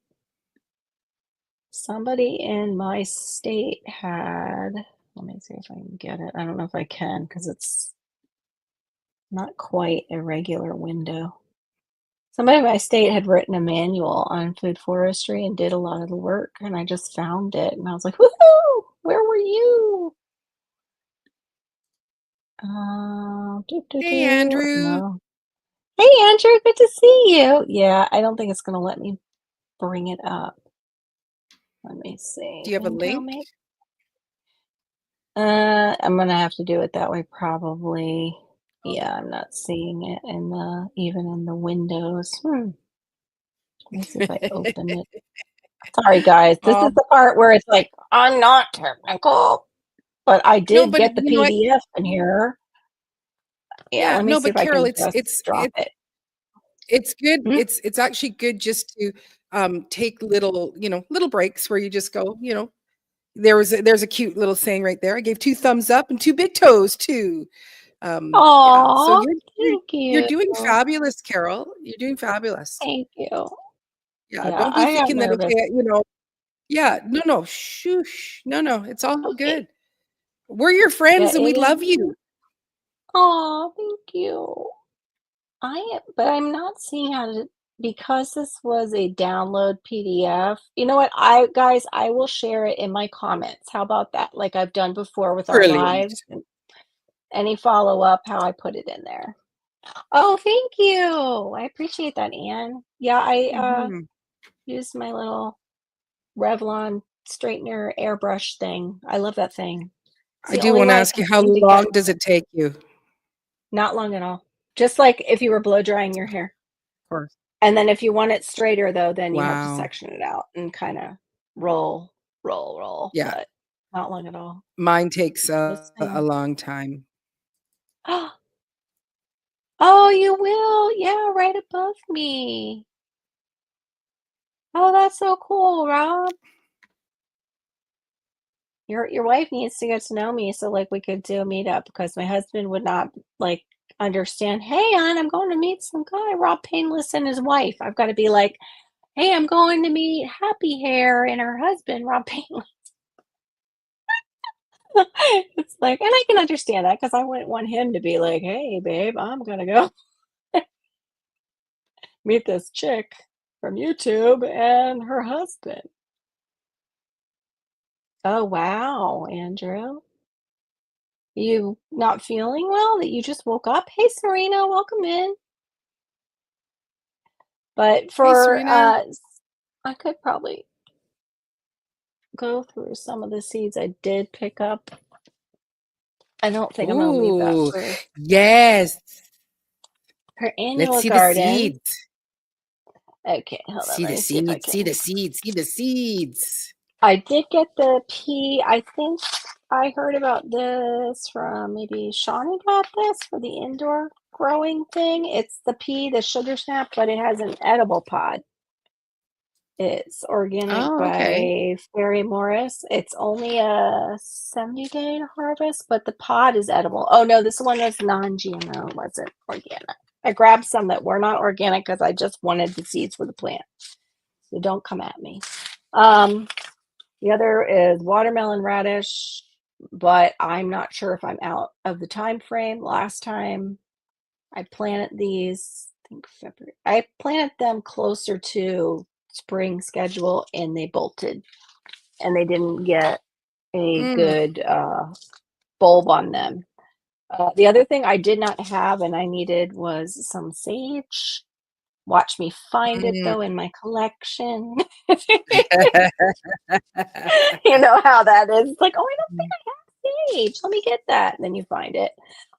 Somebody in my state had, let me see if I can get it. I don't know if I can because it's not quite a regular window. Somebody in my state had written a manual on food forestry and did a lot of the work, and I just found it, and I was like, "Woohoo! Where were you?" Hey, Andrew. No. Hey, Andrew, good to see you. Yeah, I don't think it's gonna let me bring it up. Let me see. Do you have a Andrew, link? maybe. I'm gonna have to do it that way probably. Yeah, I'm not seeing it in the even in the windows. Let me see if I open it. Sorry, guys. This is Um, the part where it's like, I'm not technical, but I no, did but get the you know what? PDF in here. Yeah, Yeah, let me no, see but if I Carol, can it's just it's drop it's it. it's good. Hmm? It's actually good just to take little breaks where you just go, there's a cute little saying right there. I gave 2 thumbs up and 2 big toes too. Yeah, so Aw, you're thank you're you. doing fabulous, Carol. You're doing fabulous. Thank you. Yeah, Yeah, don't be I got thinking that, nervous. okay, yeah, no, shoosh. No, it's all Okay. good. We're your Yeah, friends and we it is. love you. Aw, thank you. But I'm not seeing how to, because this was a download PDF. You know what? I will share it in my comments. How about that? Like I've done before with our Brilliant. lives. And any follow up, how I put it in there. Oh, thank you. I appreciate that, Anne. Yeah, I Mhm. used my little Revlon straightener airbrush thing. I love that thing. It's I the do only wanna one I ask can you, how seem to get. long does it take you? Of Not long at all. Just like if you were blow drying your hair. course. And then if you want it straighter though, then you have to Wow. section it out and kinda roll, roll, Yeah, but not long at all. mine takes Just a saying. long time. Oh, you will? Yeah, right above me. Oh, that's so cool, Rob. Your wife needs to get to know me so, like, we could do a meetup because my husband would not, like, understand, "Hey, Ann, I'm going to meet some guy, Rob Painless and his wife." I've gotta be like, "Hey, I'm going to meet Happy Hair and her husband, Rob Painless." It's like, and I can understand that because I wouldn't want him to be like, "Hey, babe, I'm gonna go meet this chick from YouTube and her husband." Oh, wow, Andrew. You not feeling well that you just woke up? Hey, Serena, welcome in. But Hey, for Serena. I could probably go through some of the seeds I did pick up. I don't think I'm gonna leave that Ooh, for yes. her Let's annual see the garden. seeds. Okay, hold on. See Let the me see if I seeds, see can. the seeds, see the seeds. I did get the pea. I think I heard about this from maybe Shawnee got this for the indoor growing thing. It's the pea, the sugar snap, but it has an edible pod. It's organic Oh, okay. by Fairy Morris. It's only a 70-day to harvest, but the pod is edible. Oh no, this one was non-GMO, wasn't organic. I grabbed some that were not organic because I just wanted the seeds for the plant. So don't come at me. The other is watermelon radish, but I'm not sure if I'm out of the time frame. Last time I planted these, I think February. I planted them closer to spring schedule and they bolted and they didn't get a Mm, good bulb on them. The other thing I did not have and I needed was some sage. Watch me find it mm. though in my collection. You know how that is. It's like, oh, I don't think I have sage. Let me get that. And then you find it.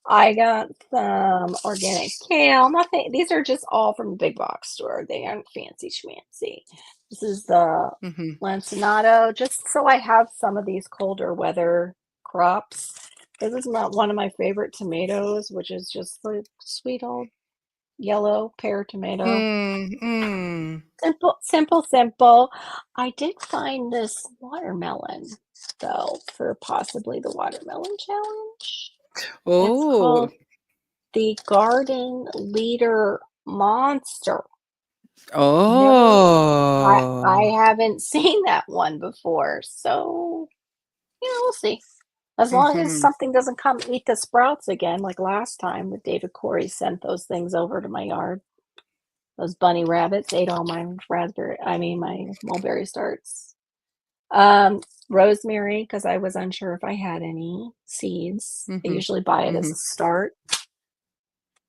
I got some organic kale. Nothing. These are just all from the big box store. They aren't fancy schmancy. This is the Mhm. lancenato, just so I have some of these colder weather crops. This is not one of my favorite tomatoes, which is just the sweet old yellow pear tomato. Mm. Simple, simple, simple. I did find this watermelon, though, for possibly the watermelon challenge. It's Oh. called the Garden Leader Monster. Never, I Oh. haven't seen that one before, so we'll see. As long as Mhm. something doesn't come eat the sprouts again, like last time with David Corey sent those things over to my yard. Those bunny rabbits ate all my my mulberry starts. Rosemary, because I was unsure if I had any seeds. I Mhm. usually buy it as a Mhm. start.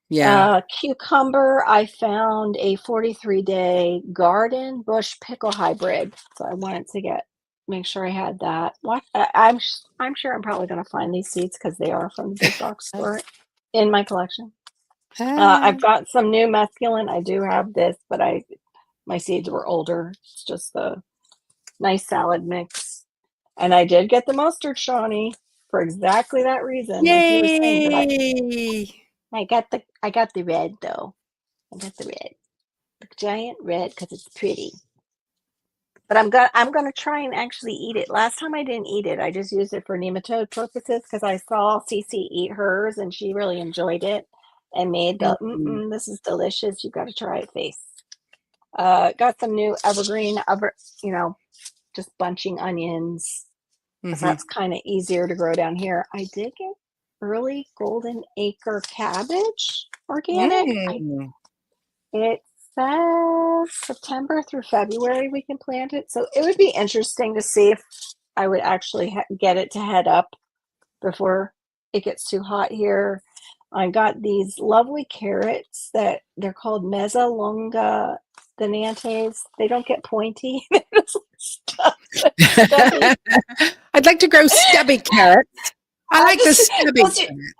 Yeah. Cucumber, I found a 43-day garden bush pickle hybrid, so I wanted to make sure I had that. I'm sure I'm probably going to find these seeds because they are from the big box store in my collection. Ah. I've got some new mesclun. I do have this, but my seeds were older. It's just the nice salad mix. And I did get the mustard Shawnee for exactly that reason, like you were saying. But Yay! I got the red though. I got the red, the giant red, because it's pretty. But I'm gonna try and actually eat it. Last time I didn't eat it. I just used it for nematode purposes because I saw Cece eat hers and she really enjoyed it and made the Mm. this is delicious. You got to try it face. Got some new evergreen, just bunching onions because Mhm. that's kind of easier to grow down here. I did get early golden acre cabbage organic. Mm. It says September through February we can plant it. So it would be interesting to see if I would actually get it to head up before it gets too hot here. I got these lovely carrots that they're called mezzalonga donantes. They don't get pointy. They're just stubby. I'd like to grow stubby carrots. I I like the just stubby carrots.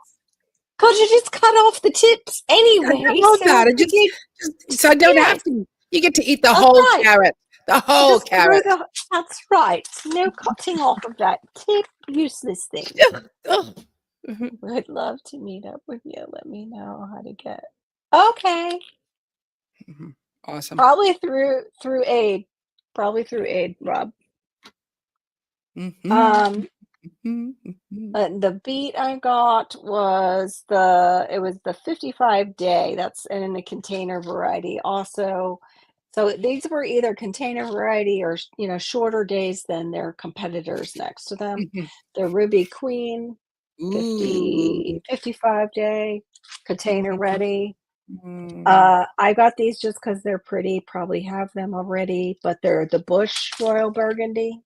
because you just cut off the tips I don't anyway, want so that. So I don't yeah, have to. You get to eat the that's whole right. carrot. The whole Just throw carrot. that's right. No cutting off of that tip, useless thing. Ugh. Mhm. Would love to meet up with you. Let me know how to get. Okay. Mhm. Awesome. Probably through aid. Probably through aid, Rob. Mhm. Um, Mhm. the beet I got was the 55-day. That's in the container variety. Also, so these were either container variety or shorter days than their competitors next to them. Mhm. The Ruby Queen, Ooh. 55-day container Mhm. ready. Mm. I got these just because they're pretty. Probably have them already, but they're the Bush Royal Burgundy.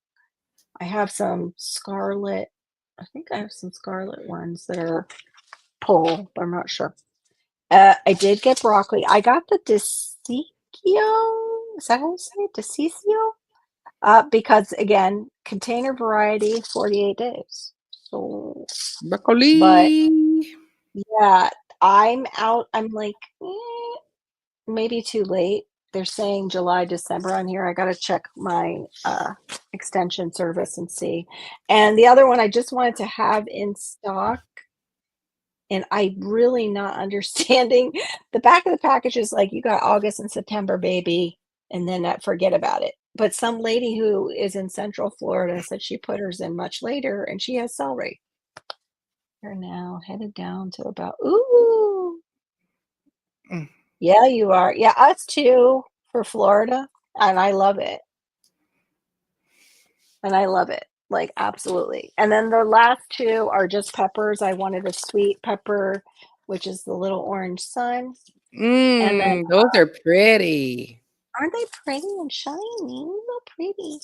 I have some scarlet. I think I have some scarlet ones that are pull, but I'm not sure. I did get broccoli. I got the Desiccio. Is that how you say it? Desiccio? Because again, container variety, 48 days. So, but Broccoli. yeah, I'm out. I'm like, maybe too late. They're saying July, December on here. I got to check my extension service and see. And the other one I just wanted to have in stock, and I'm really not understanding. The back of the package is like, you got August and September, baby, and then forget about it. But some lady who is in Central Florida said she put hers in much later, and she has celery. They're now headed down to about, ooh, Mm. yeah, you are. Yeah, us too for Florida. And I love it. And I love it. Like, absolutely. And then the last two are just peppers. I wanted a sweet pepper, which is the little orange sun. And then, Those are pretty. aren't they pretty and shiny? So pretty.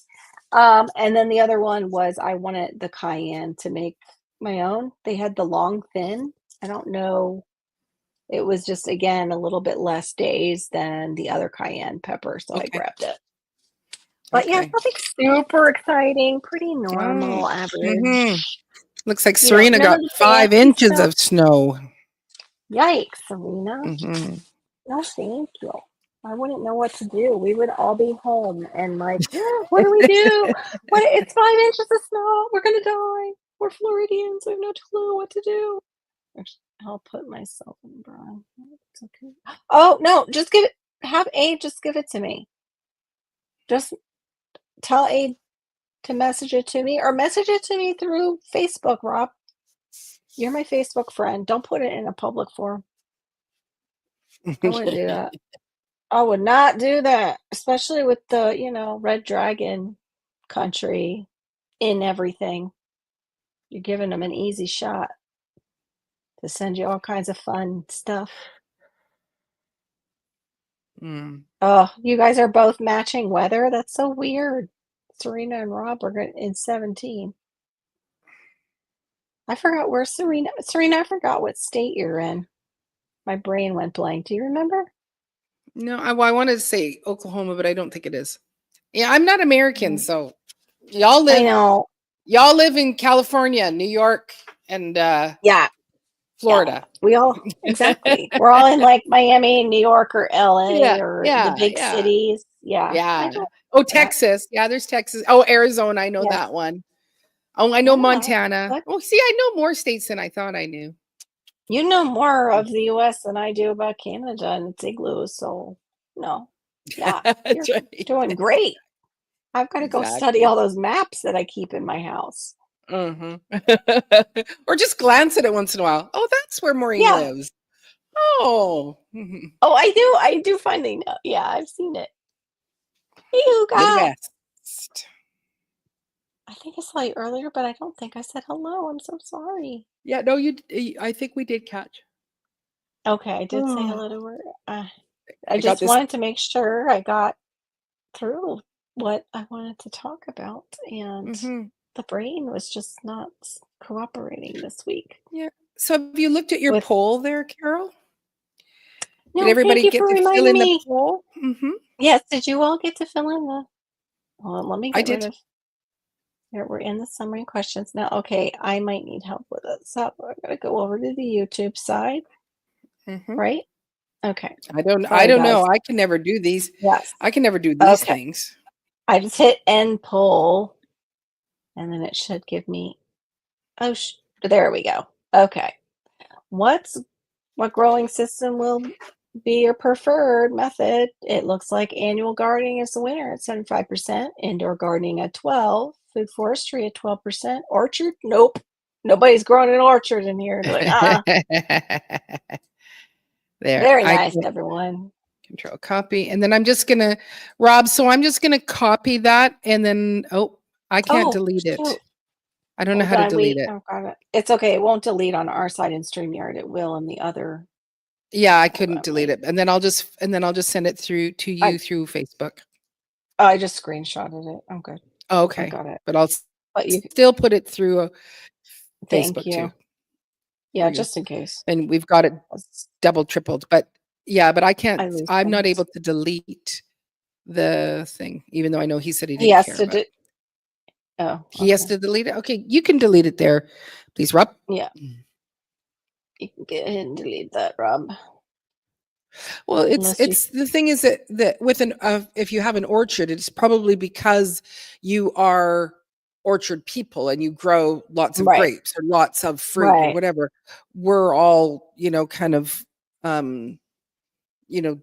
And then the other one was I wanted the cayenne to make my own. They had the long thin. I don't know. It was just, again, a little bit less days than the other cayenne pepper. So I Okay. grabbed it. But yeah, Okay. nothing super exciting, pretty Mm. normal, Mhm. average. Looks like Serena None got of the 5 fancy inches stuff. of snow. Yikes, Serena. Mhm. No, thank you. I wouldn't know what to do. We would all be home and like, what do we do? It's 5 inches of snow. We're gonna die. We're Floridians. We have no clue what to do. I'll put myself in brown. It's okay. Oh no, just give it. Have Abe just give it to me. Just tell Abe to message it to me or message it to me through Facebook, Rob. You're my Facebook friend. Don't put it in a public forum. I wouldn't do that. I would not do that, especially with the, Red Dragon country in everything. You're giving them an easy shot to send you all kinds of fun stuff. Oh, you guys are both matching weather? That's so weird. Serena and Rob are in 17. I forgot where Serena. Serena, I forgot what state you're in. My brain went blank. Do you remember? No, I wanted to say Oklahoma, but I don't think it is. Yeah, I'm not American, so y'all I live know. y'all live in California, New York, and Yeah. Florida. We all exactly. We're all in like Miami, New York, or LA, Yeah, or the yeah, big yeah, cities. Yeah, I yeah. know Oh, that. Texas. Yeah, there's Texas. Oh, Arizona. I know Yes. that one. Oh, I know Yeah. Montana. Oh, see, I know more states than I thought I knew. You know more of the U.S. than I do about Canada and its igloos. So, no. Yeah, you're That's right. doing great. I've got to go study Exactly. all those maps that I keep in my house. Or just glance at it once in a while. Oh, that's where Maureen Yeah. lives. Oh. Oh, I do. I do finally know. Yeah, I've seen it. Hey, Huga. Midwest. I think I saw you earlier, but I don't think I said hello. I'm so sorry. Yeah, no, I think we did catch. Okay, I did say Oh, hello to her. I I got just this. wanted to make sure I got through what I wanted to talk about, and the brain was just not cooperating this week. Yeah. So have you looked at your With poll there, Carol? Did no, thank everybody you get for to fill reminding in the me. poll? Yes, did you all get to fill in the? Well, let me I get rid did. of. Here we're in the summary questions now. Okay, I might need help with it, so we're gonna go over to the YouTube side, right? Okay. I Sorry, don't know. guys. I can never do these. Yes. I can never do these Okay. things. I just hit end poll, and then it should give me. Oh, there we go. Okay. What growing system will be your preferred method? It looks like annual gardening is the winner at 75%, indoor gardening at 12, food forestry at 12%, orchard, nope. Nobody's growing an orchard in here. Like, There. very I nice, can everyone. control copy. And then I'm just gonna Rob, so I'm just gonna copy that and then I can't Oh, delete it. shoot. I don't know Hold how to on, delete wait. it. Oh, got it. It's okay. It won't delete on our side in StreamYard. It will in the other. Yeah, I Hold couldn't on, delete wait. it. And then I'll just send it through to you through Facebook. I just screenshotted it. I'm good. Oh, I've okay. got it. But I'll But you, still put it through thank Facebook too you. Yeah, for you. just in case. And we've got it double tripled. But yeah, but I lose I'm not things. able to delete the thing, even though I know he said he He didn't has care, to but do. Oh, he has okay. to delete it. Okay, you can delete it there, please, Rob. Yeah. You can get ahead and delete that, Rob. Well, Unless you. it's the thing is that with an if you have an orchard, it's probably because you are orchard people and you grow lots of Right. grapes or lots of fruit or Right. whatever. We're all, kind of you know,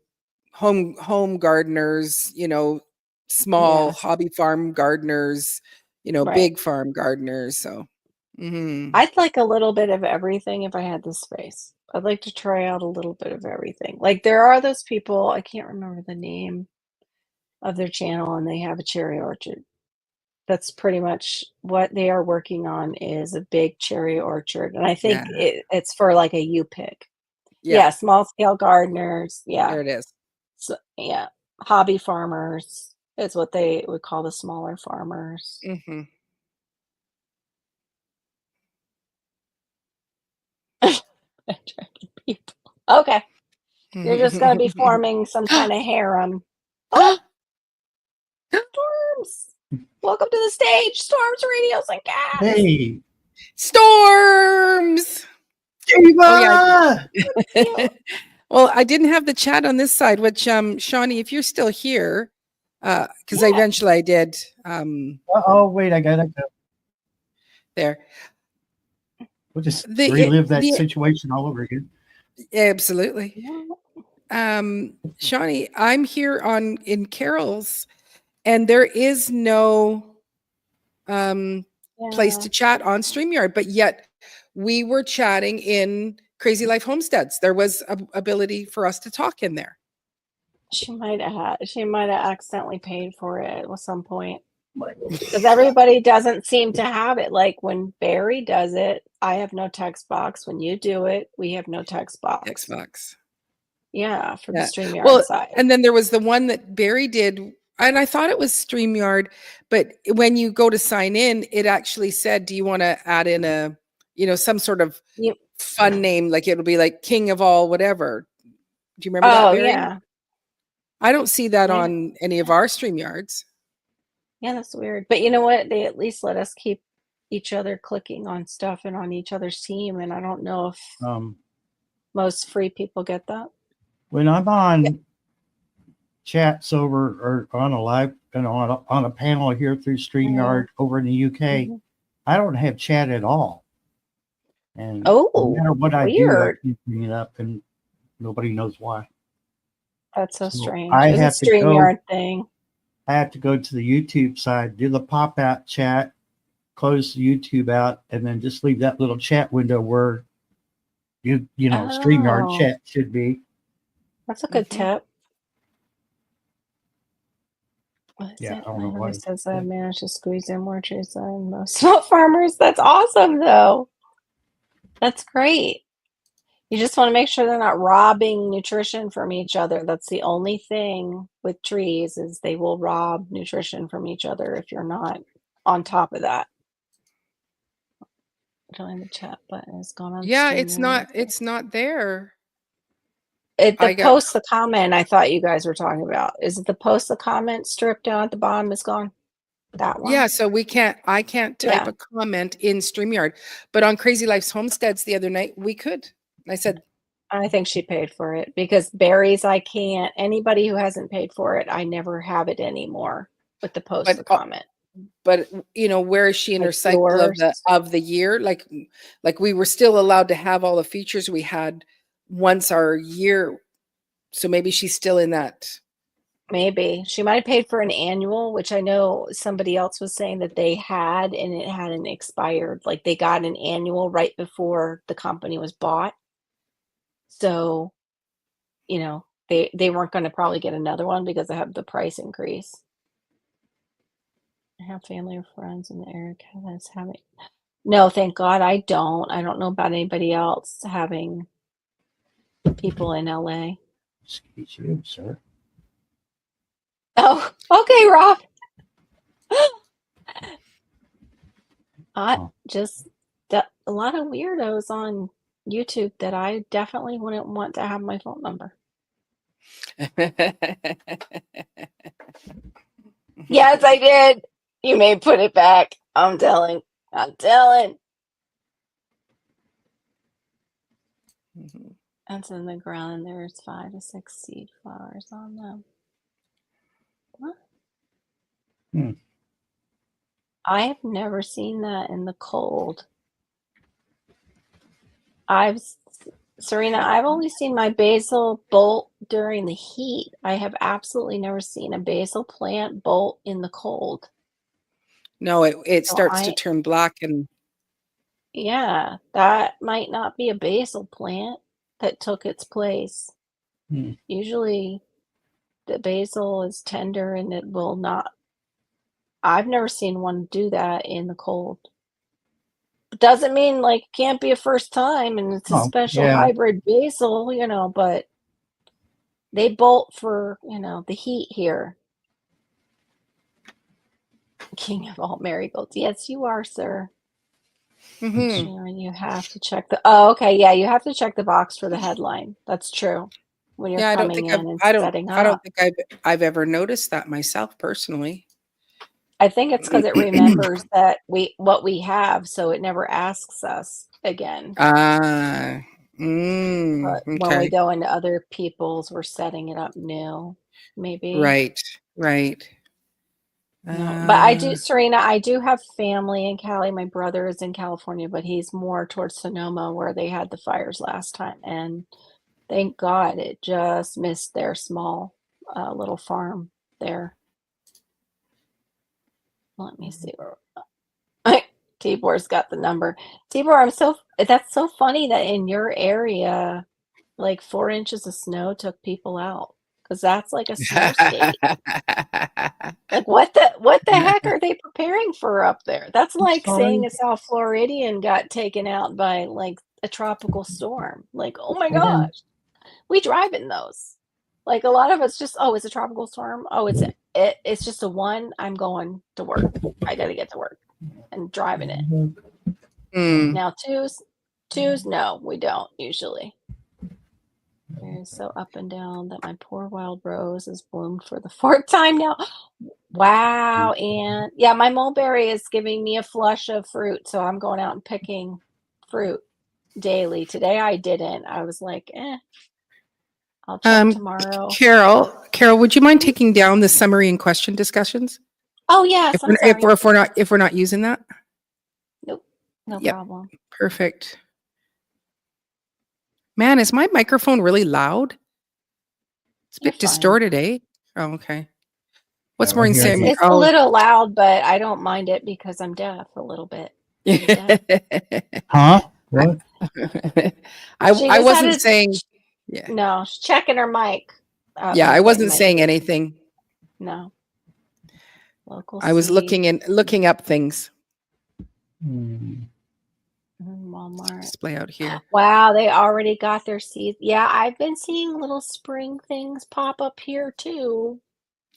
home gardeners, small Yes. hobby farm gardeners, Right. big farm gardeners. So I'd like a little bit of everything if I had the space. I'd like to try out a little bit of everything. Like there are those people, I can't remember the name of their channel, and they have a cherry orchard. That's pretty much what they are working on is a big cherry orchard. And I think yeah. it's for like a U pick. Yeah, Yeah, small scale gardeners. Yeah. there it is. So, yeah, hobby farmers is what they would call the smaller farmers. Mhm. Attracting people. Okay, you're just gonna be forming some kind of harem. Oh, Storms! Welcome to the stage, Storms, Radios, and Cats. Hey, Storms! Oh, yeah. Eva! Well, I didn't have the chat on this side, which, Shawnee, if you're still here, because Yeah. eventually I did, Oh, wait, I gotta go. there. We'll just relive that situation all over again. Absolutely. Well, Shawnee, I'm here in Carol's, and there is no place to chat on StreamYard, but yet we were chatting in Crazy Life Homesteads. There was a ability for us to talk in there. She might have accidentally paid for it at some point. Because everybody doesn't seem to have it. Like when Barry does it, I have no text box. When you do it, we have no text box. Xbox. Yeah, for the Well, StreamYard side. and then there was the one that Barry did, and I thought it was StreamYard, but when you go to sign in, it actually said, do you want to add in a, some sort of fun name, like it'll be like King of all whatever. Do you remember that, Barry? Yeah. I don't see that on any of our StreamYards. Yeah, that's weird. But you know what? They at least let us keep each other clicking on stuff and on each other's team, and I don't know if most free people get that. When I'm on chats over or on a live and on a panel here through StreamYard over in the UK, I don't have chat at all. And no matter what I do, I keep bringing it up, and nobody knows why. That's so strange. I It's have a StreamYard thing. I have to go to the YouTube side, do the pop-out chat, close the YouTube out, and then just leave that little chat window where StreamYard chat should be. That's a good tip. Yeah, I don't know why. It says I managed to squeeze in more trees than most small farmers. That's awesome, though. That's great. You just want to make sure they're not robbing nutrition from each other. That's the only thing with trees is they will rob nutrition from each other if you're not on top of that. Join the chat button is gone on. Yeah, it's not there. Post the comment I thought you guys were talking about. Is it the post the comment strip down at the bottom is gone? That one? Yeah, so I can't type a comment in StreamYard, but on Crazy Life's Homesteads the other night, we could. I said, I think she paid for it because Barry's I can't. Anybody who hasn't paid for it, I never have it anymore with the post the comment. But where is she in her cycle of the year? Like we were still allowed to have all the features we had once our year. So maybe she's still in that. Maybe she might have paid for an annual, which I know somebody else was saying that they had, and it hadn't expired. Like they got an annual right before the company was bought. So, they weren't going to probably get another one because they have the price increase. I have family or friends in the area that's having. No, thank God I don't. I don't know about anybody else having people in LA. Excuse you, sir. Oh, okay, Rob. Just a lot of weirdos on YouTube that I definitely wouldn't want to have my phone number. Yes, I did. You may put it back. I'm telling. That's in the ground, and there's 5 to 6 seed flowers on them. What? I have never seen that in the cold. Serena, I've only seen my basil bolt during the heat. I have absolutely never seen a basil plant bolt in the cold. No, it starts to turn black and. Yeah, that might not be a basil plant that took its place. Usually the basil is tender and it will not. I've never seen one do that in the cold. Doesn't mean like can't be a first time and it's a special hybrid basil, but they bolt for, the heat here. King of all marigolds. Yes, you are, sir. Sharon, you have to check you have to check the box for the headline. That's true. When you're coming in and setting up. I don't think I've ever noticed that myself personally. I think it's because it remembers that what we have, so it never asks us again. But when we go into other people's, we're setting it up new, maybe. Right. No, but I do, Serena. I do have family in Cali. My brother is in California, but he's more towards Sonoma, where they had the fires last time, and Thank God it just missed their small little farm there. Let me see where Tibor's got the number. Tibor, that's so funny that in your area, like 4 inches of snow took people out because that's like a snow state. Like what the heck are they preparing for up there? That's like saying Sorry. a South Floridian got taken out by like a tropical storm. Like, oh my Yeah. gosh, we drive in those. Like a lot of us just, oh, it's a tropical storm. Oh, it's just a one. I'm going to work. I got to get to work and driving it. Mm. Now twos, no, we don't usually. They're so up and down that my poor wild rose has bloomed for the fourth time now. Wow, and yeah, my mulberry is giving me a flush of fruit, so I'm going out and picking fruit daily. Today I didn't. I was like, I'll check tomorrow. Carol, would you mind Mhm. taking down the summary and question discussions Oh yes, I'm sorry. if we're not using that? Nope, no Yep. problem. Perfect. Man, is my microphone really loud? It's a You're bit fine. distorted, eh? Oh, okay. What's I more don't in hear saying? you. It's a little loud, but I don't mind it because I'm deaf a little bit. I'm deaf. Huh? What? She I just had wasn't to. saying. Yeah, No, she's checking her mic. yeah. I Okay, wasn't might saying be. anything. No. Local I was seed. looking up things. Walmart. Display out here. Wow, they already got their seeds. Yeah, I've been seeing little spring things pop up here too.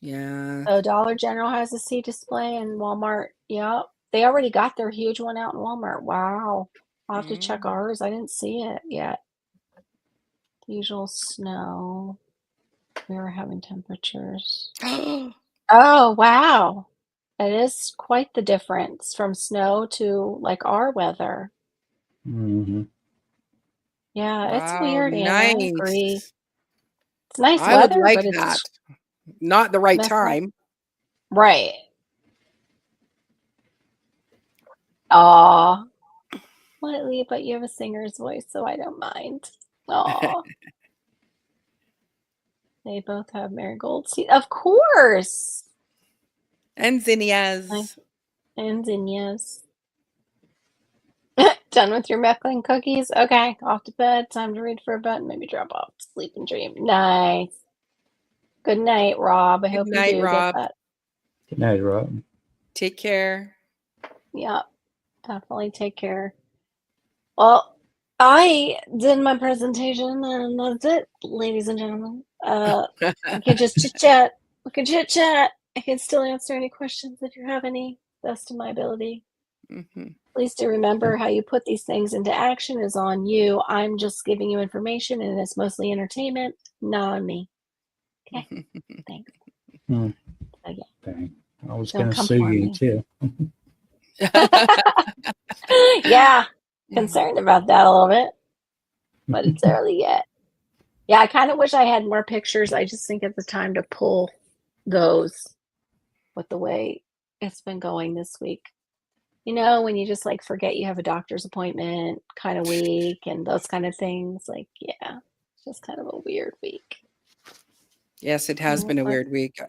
Yeah. So Dollar General has a seed display and Walmart. Yep. They already got their huge one out in Walmart. Wow. I'll have to check ours. I didn't see it yet. Usual snow. We were having temperatures. Oh, wow. It is quite the difference from snow to like our weather. Mm-hmm. Yeah, it's Wow, weird, Anna. I agree. nice. It's nice I would weather, like but that. it's Not the right messed up. time. Right. Aw. Slightly, but you have a singer's voice, so I don't mind. Aw. They both have marigold seed. Of course. And zinnias. And zinnias. Done with your Mechlin cookies? Okay, off to bed. Time to read for a bit and maybe drop off to sleep and dream. Nice. Good night, Rob. I Good hope you night, do Rob. get that. Good night, Rob. Take care. Yeah, definitely take care. Well, I did my presentation and that's it, ladies and gentlemen. We can just chit chat. We can chit chat. I can still answer any questions if you have any, best of my ability. Mhm. Please do remember how you put these things into action is on you. I'm just giving you information and it's mostly entertainment, not on me. Okay, thanks. Hmm. So, yeah. Dang. I was Don't going to come sue for you me. too. Yeah, concerned about that a little bit, but it's early yet. Yeah, I kind of wish I had more pictures. I just think it's the time to pull those with the way it's been going this week. You know, when you just like forget you have a doctor's appointment kind of week and those kind of things. Like, yeah, it's just kind of a weird week. Yes, it has been a But weird week.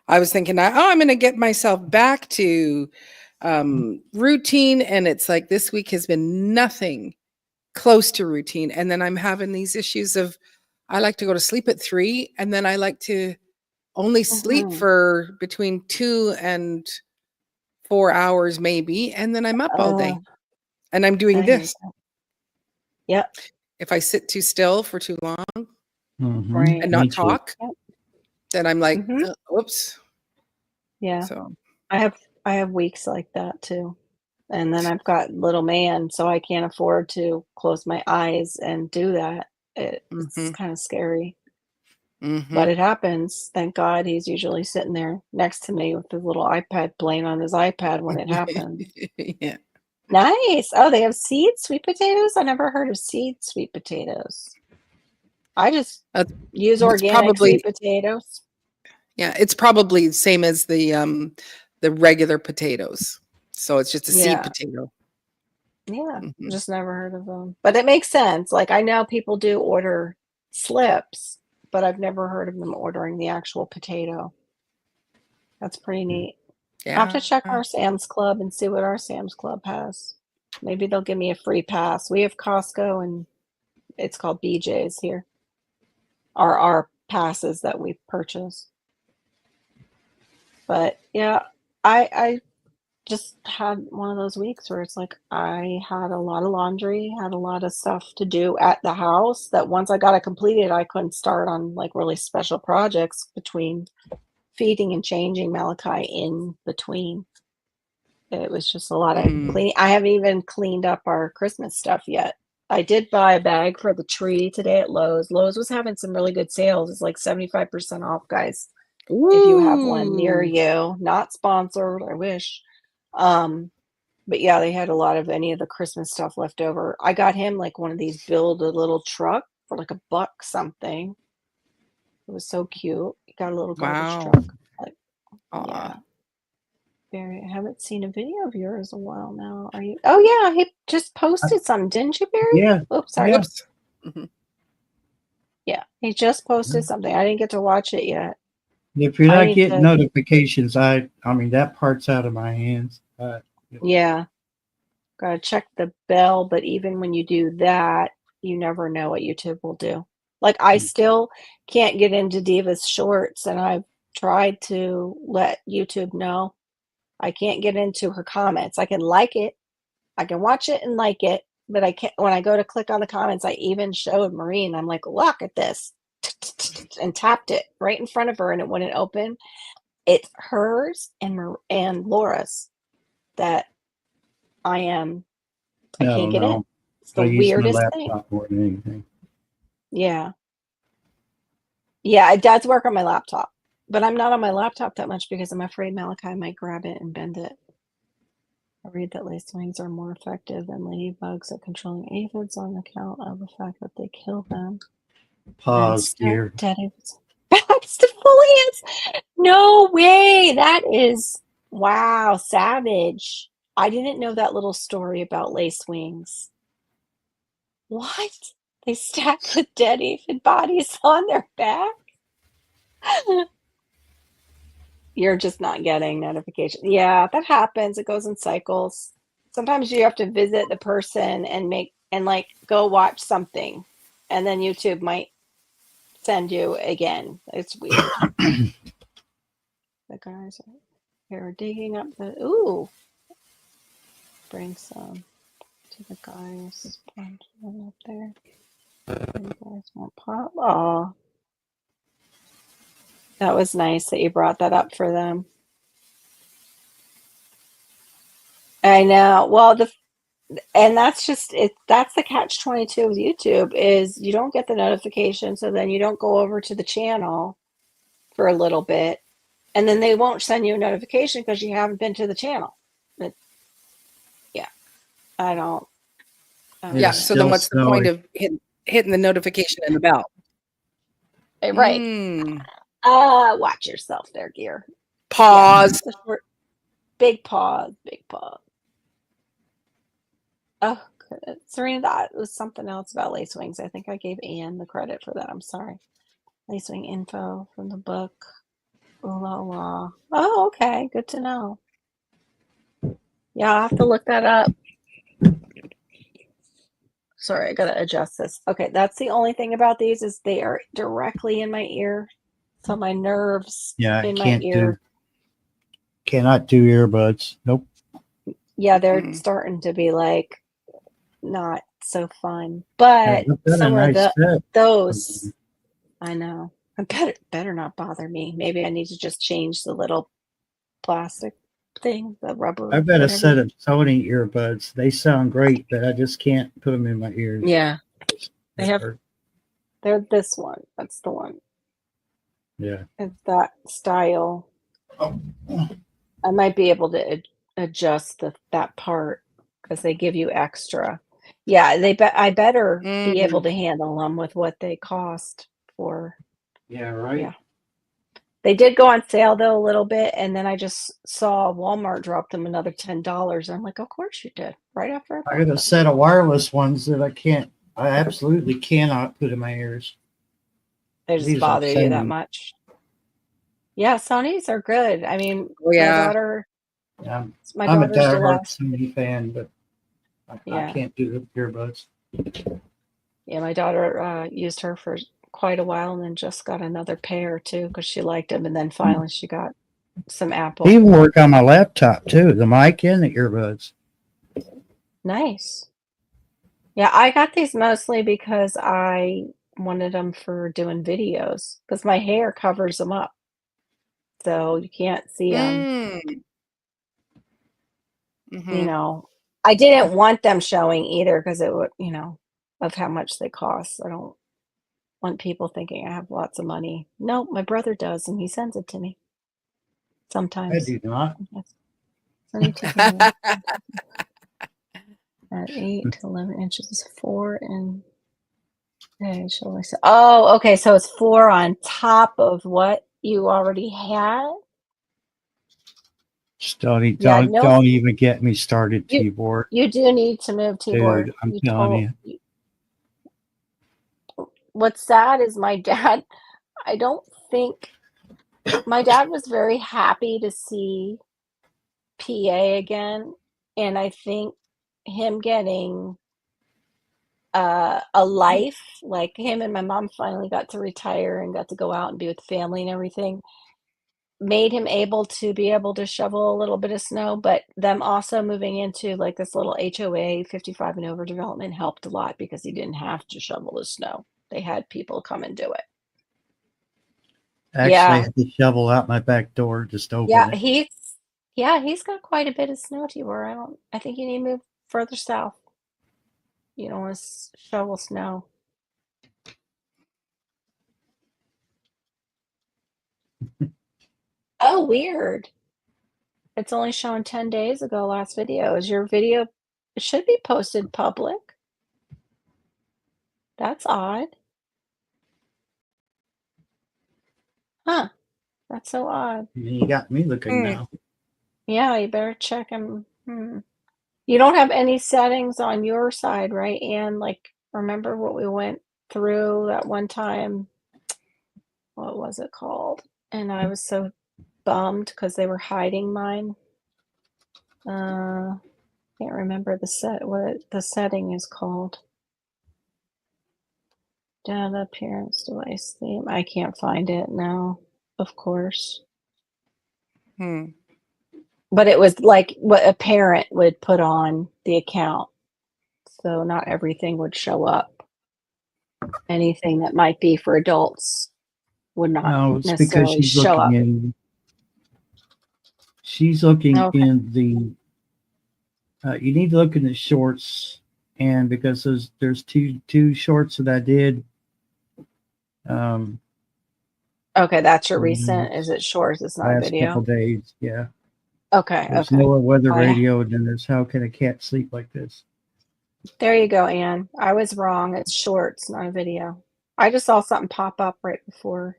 I was thinking, I'm going to get myself back to routine. And it's like this week has been nothing close to routine. And then I'm having these issues of I like to go to sleep at 3, and then I like to only sleep for between 2 and 4 hours, maybe. And then I'm up all day and I'm doing I hear this. that. Yep, If I sit too still for too long Mm-hmm. right. and Me not too. talk, Yep. then I'm like, hmm whoops. Yeah, So, I have weeks like that too. And then I've got little man, so I can't afford to close my eyes and do that. It's mhm, kind of scary, but mhm. it happens. Thank God he's usually sitting there next to me with his little iPad playing on his iPad when it happens. Yeah. Nice. Oh, they have seed sweet potatoes? I never heard of seed sweet potatoes. I just Uh, use it's organic sweet probably potatoes. yeah, it's probably the same as the regular potatoes. So it's just a seed Yeah. potato. Yeah. Mhm. Just never heard of them. But it makes sense. Like I know people do order slips, but I've never heard of them ordering the actual potato. That's pretty neat. I'll have to check our Sam's Club and see what our Sam's Club has. Maybe they'll give me a free pass. We have Costco and it's called BJ's here. Are our passes that we purchase. But yeah, I just had one of those weeks where it's like I had a lot of laundry, had a lot of stuff to do at the house that once I got it completed, I couldn't start on like really special projects between feeding and changing Malachi in between. It was just a lot of cleaning. I haven't even cleaned up our Christmas stuff yet. I did buy a bag for the tree today at Lowe's. Lowe's was having some really good sales. It's like 75% off, guys. If you have one near you. Not sponsored, I wish. But yeah, they had a lot of any of the Christmas stuff left over. I got him like one of these build a little truck for like $1 something. It was so cute. He got a little garbage truck. Like, yeah. Barry, I haven't seen a video of yours in a while now. Are you? Oh yeah, he just posted some, didn't you, Barry? Yeah. Oops, sorry. Yes. Yeah, he just posted something. I didn't get to watch it yet. If you're not getting notifications, I mean that part's out of my hands. Yeah, gotta check the bell. But even when you do that, you never know what YouTube will do. Like I still can't get into Diva's shorts, and I've tried to let YouTube know. I can't get into her comments. I can like it. I can watch it and like it, but I can't. When I go to click on the comments, I even showed Maureen. I'm like, look at this, and tapped it right in front of her, and it wouldn't open. It's hers and Laura's that I can't get in. It's the weirdest thing. More than anything. Yeah. Yeah, it does work on my laptop. But I'm not on my laptop that much because I'm afraid Malachi might grab it and bend it. I read that lace wings are more effective than ladybugs at controlling aphids on account of the fact that they kill them. Pause, dear. Backs to full hands. No way. That is, wow, savage. I didn't know that little story about lace wings. What? They stack the dead aphid bodies on their back? You're just not getting notifications. Yeah, that happens. It goes in cycles. Sometimes you have to visit the person and like go watch something, and then YouTube might send you again. It's weird. The guys are digging up the bring some to the guys up there. You guys want pop? Oh. That was nice that you brought that up for them. I know. Well, that's just it. That's the catch-22 with YouTube is you don't get the notification, so then you don't go over to the channel for a little bit, and then they won't send you a notification because you haven't been to the channel. But yeah, I don't. Yeah. So then, what's the point of hitting the notification and the bell? Right. Watch yourself there, Gear. Pause. Yeah, big pause. Big pause. Oh, Serena, that was something else about lace wings. I think I gave Anne the credit for that. I'm sorry. Lace wing info from the book. Ooh la la. Oh, okay. Good to know. Yeah, I'll have to look that up. Sorry, I gotta adjust this. Okay, that's the only thing about these is they are directly in my ear. So my nerves in my ear. Cannot do earbuds. Nope. Yeah, they're starting to be like not so fun. But some of those I know. I better not bother me. Maybe I need to just change the little plastic thing, the rubber. I've got a set of Sony earbuds. They sound great, but I just can't put them in my ears. Yeah. They're this one. That's the one. Yeah. It's that style. Oh. I might be able to adjust that part because they give you extra. Yeah, I better be able to handle them with what they cost for. Yeah, right. Yeah. They did go on sale though a little bit, and then I just saw Walmart drop them another $10. I'm like, of course you did. Right after I got a set of wireless ones that I absolutely cannot put in my ears. They just These are bother you that Sony. much. Yeah, Sonys are good. I mean, Oh, yeah. my I'm a daughter's the diehard last. Sony fan, but I Yeah. can't do the earbuds. Yeah, my daughter used her for quite a while and then just got another pair too because she liked them. And then finally she got some They Apple. even work on my laptop too, the mic and the earbuds. Nice. Yeah, I got these mostly because I wanted them for doing videos because my hair covers them up. So you can't see them. Mm. You Mhm. know, I didn't want them showing either because it would, of how much they cost. I don't want people thinking I have lots of money. No, my brother does, and he sends it to me I sometimes. do not. Yes. Send it to me. At 8 to 11 inches, 4 and okay, shall I say? Oh, okay. So it's 4 on top of what you already had. Just don't, Yeah, don't, no, don't even get me started, you T-Board. you do need to move, T-Board. Dude, I'm telling you. What's sad is my dad. I don't think my dad was very happy to see PA again, and I think him getting a life, like him and my mom finally got to retire and got to go out and be with the family and everything, made him able to shovel a little bit of snow, but them also moving into like this little HOA 55 and over development helped a lot because he didn't have to shovel the snow. They had people come and do it. Actually, I Yeah. had to shovel out my back door just to Yeah, open it. he's got quite a bit of snow, Tibor. I think you need to move further south. You don't want to shovel snow. Oh, weird. It's only shown 10 days ago, last video. Is your video, it should be posted public. That's odd. Huh. That's so odd. You got me looking Mm. now. Yeah, you better check him. You don't have any settings on your side, right, Anne? Like, remember what we went through that one time? What was it called? And I was so bummed because they were hiding mine. Can't remember what the setting is called. Data appearance device theme. I can't find it now, of course. Hmm. But it was like what a parent would put on the account. So not everything would show up. Anything that might be for adults would not No, it's because necessarily she's show looking up. in. She's looking Okay. in the. You need to look in the shorts, and because there's two shorts that I did. Okay, that's your recent. Is it short? It's not a Last couple video. days, yeah. Okay, There's okay. NOAA weather Oh, yeah. radio, and then there's how can a cat sleep like this? There you go, Anne. I was wrong. It's shorts, not a video. I just saw something pop up right before.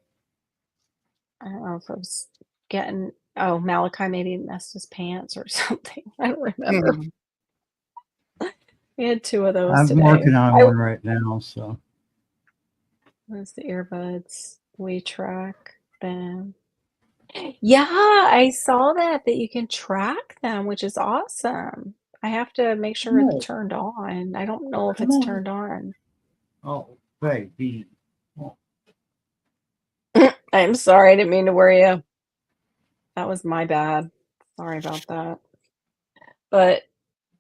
I don't know if I was getting. Oh, Malachi maybe messed his pants or something. I don't remember. Mhm. We had 2 of those I'm today. working on one right now, so. What's the earbuds? We track them. Yeah, I saw that you can track them, which is awesome. I have to make sure it's No, turned on. I don't know if come it's on. turned on. Oh, baby. I'm sorry, I didn't mean to worry you. That was my bad. Sorry about that. But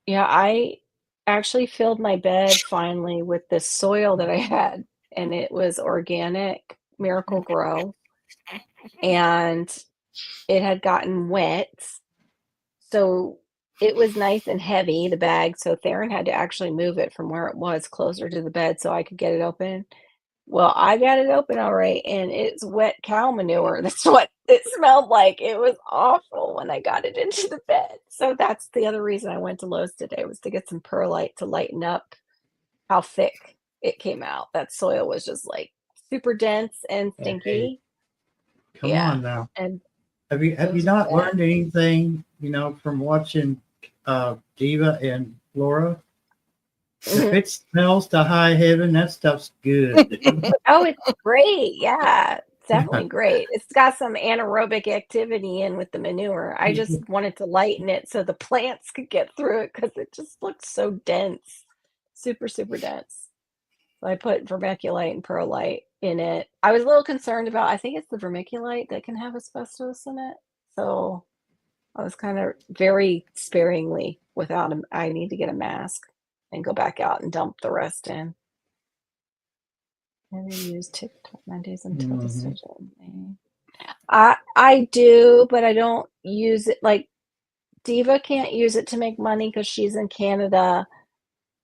yeah, I actually filled my bed finally with this soil that I had, and it was organic Miracle Grow, and it had gotten wet. So it was nice and heavy, the bag. So Theron had to actually move it from where it was closer to the bed so I could get it open. Well, I got it open all right, and it's wet cow manure. That's what it smelled like. It was awful when I got it into the bed. So that's the other reason I went to Lowe's today was to get some perlite to lighten up how thick it came out. That soil was just like super dense and Hey, stinky. come Yeah. on now. And Have you it was not bad. learned anything, from watching Diva and Laura? If it smells to high heaven, that stuff's good. Oh, it's great. Yeah, it's definitely great. It's got some anaerobic activity in with the manure. I just wanted to lighten it so the plants could get through it because it just looks so dense, super, super dense. So I put vermiculite and perlite in it. I was a little concerned about, I think it's the vermiculite that can have asbestos in it. So I was kind of very sparingly without them. I need to get a mask and go back out and dump the rest in. Never use TikTok Mondays until the schedule. I do, but I don't use it. Like Diva can't use it to make money because she's in Canada.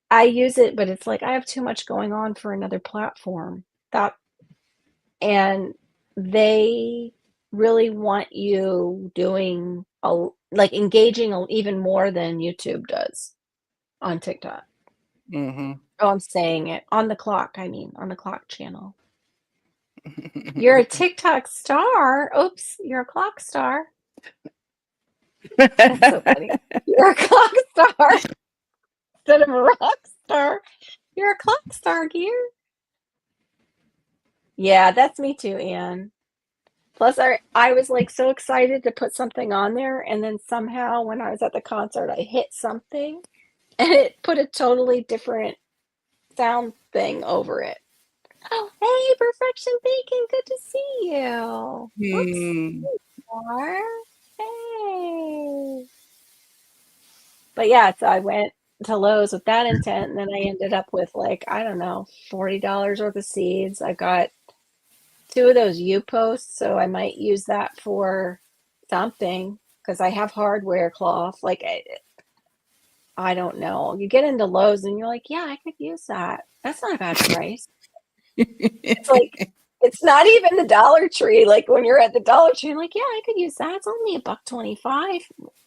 I use it, but it's like I have too much going on for another platform. And they really want you doing engaging even more than YouTube does on TikTok. Mm-hmm. Oh, I'm saying it on the clock. I mean, on the clock channel. You're a TikTok star. Oops, you're a clock star. That's so funny. You're a clock star instead of a rock star. You're a clock star, gear. Yeah, that's me too, Anne. Plus, I was like so excited to put something on there, and then somehow when I was at the concert, I hit something, and it put a totally different sound thing over it. Oh, hey, Perfection Bacon, good to see you. Whoops, Hmm. there you are. Hey. But yeah, so I went to Lowe's with that intent, and then I ended up with like, I don't know, $40 worth of seeds. I got 2 of those U posts, so I might use that for something because I have hardware cloth. Like, I don't know. You get into Lowe's and you're like, yeah, I could use that. That's not a bad price. It's like, it's not even the Dollar Tree. Like when you're at the Dollar Tree, you're like, yeah, I could use that. It's only $1.25.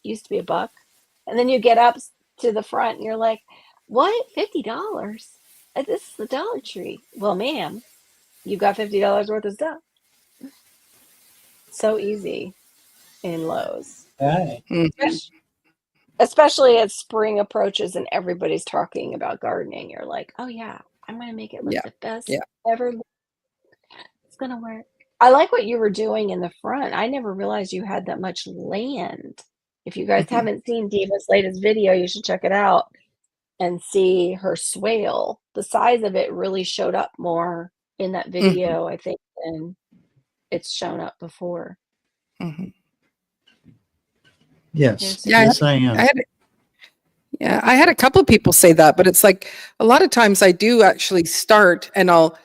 Used to be $1. And then you get up to the front and you're like, what? $50? This is the Dollar Tree. Well, ma'am, you got $50 worth of stuff. So easy in Lowe's. Right. Especially as spring approaches and everybody's talking about gardening. You're like, oh yeah, I'm going to make it look the best ever. It's going to work. I like what you were doing in the front. I never realized you had that much land. If you guys haven't seen Diva's latest video, you should check it out and see her swale. The size of it really showed up more in that video, I think, than it's shown up before. Yes. Yeah, Yes, I am. I had a couple of people say that, but it's like a lot of times I do actually start and I'll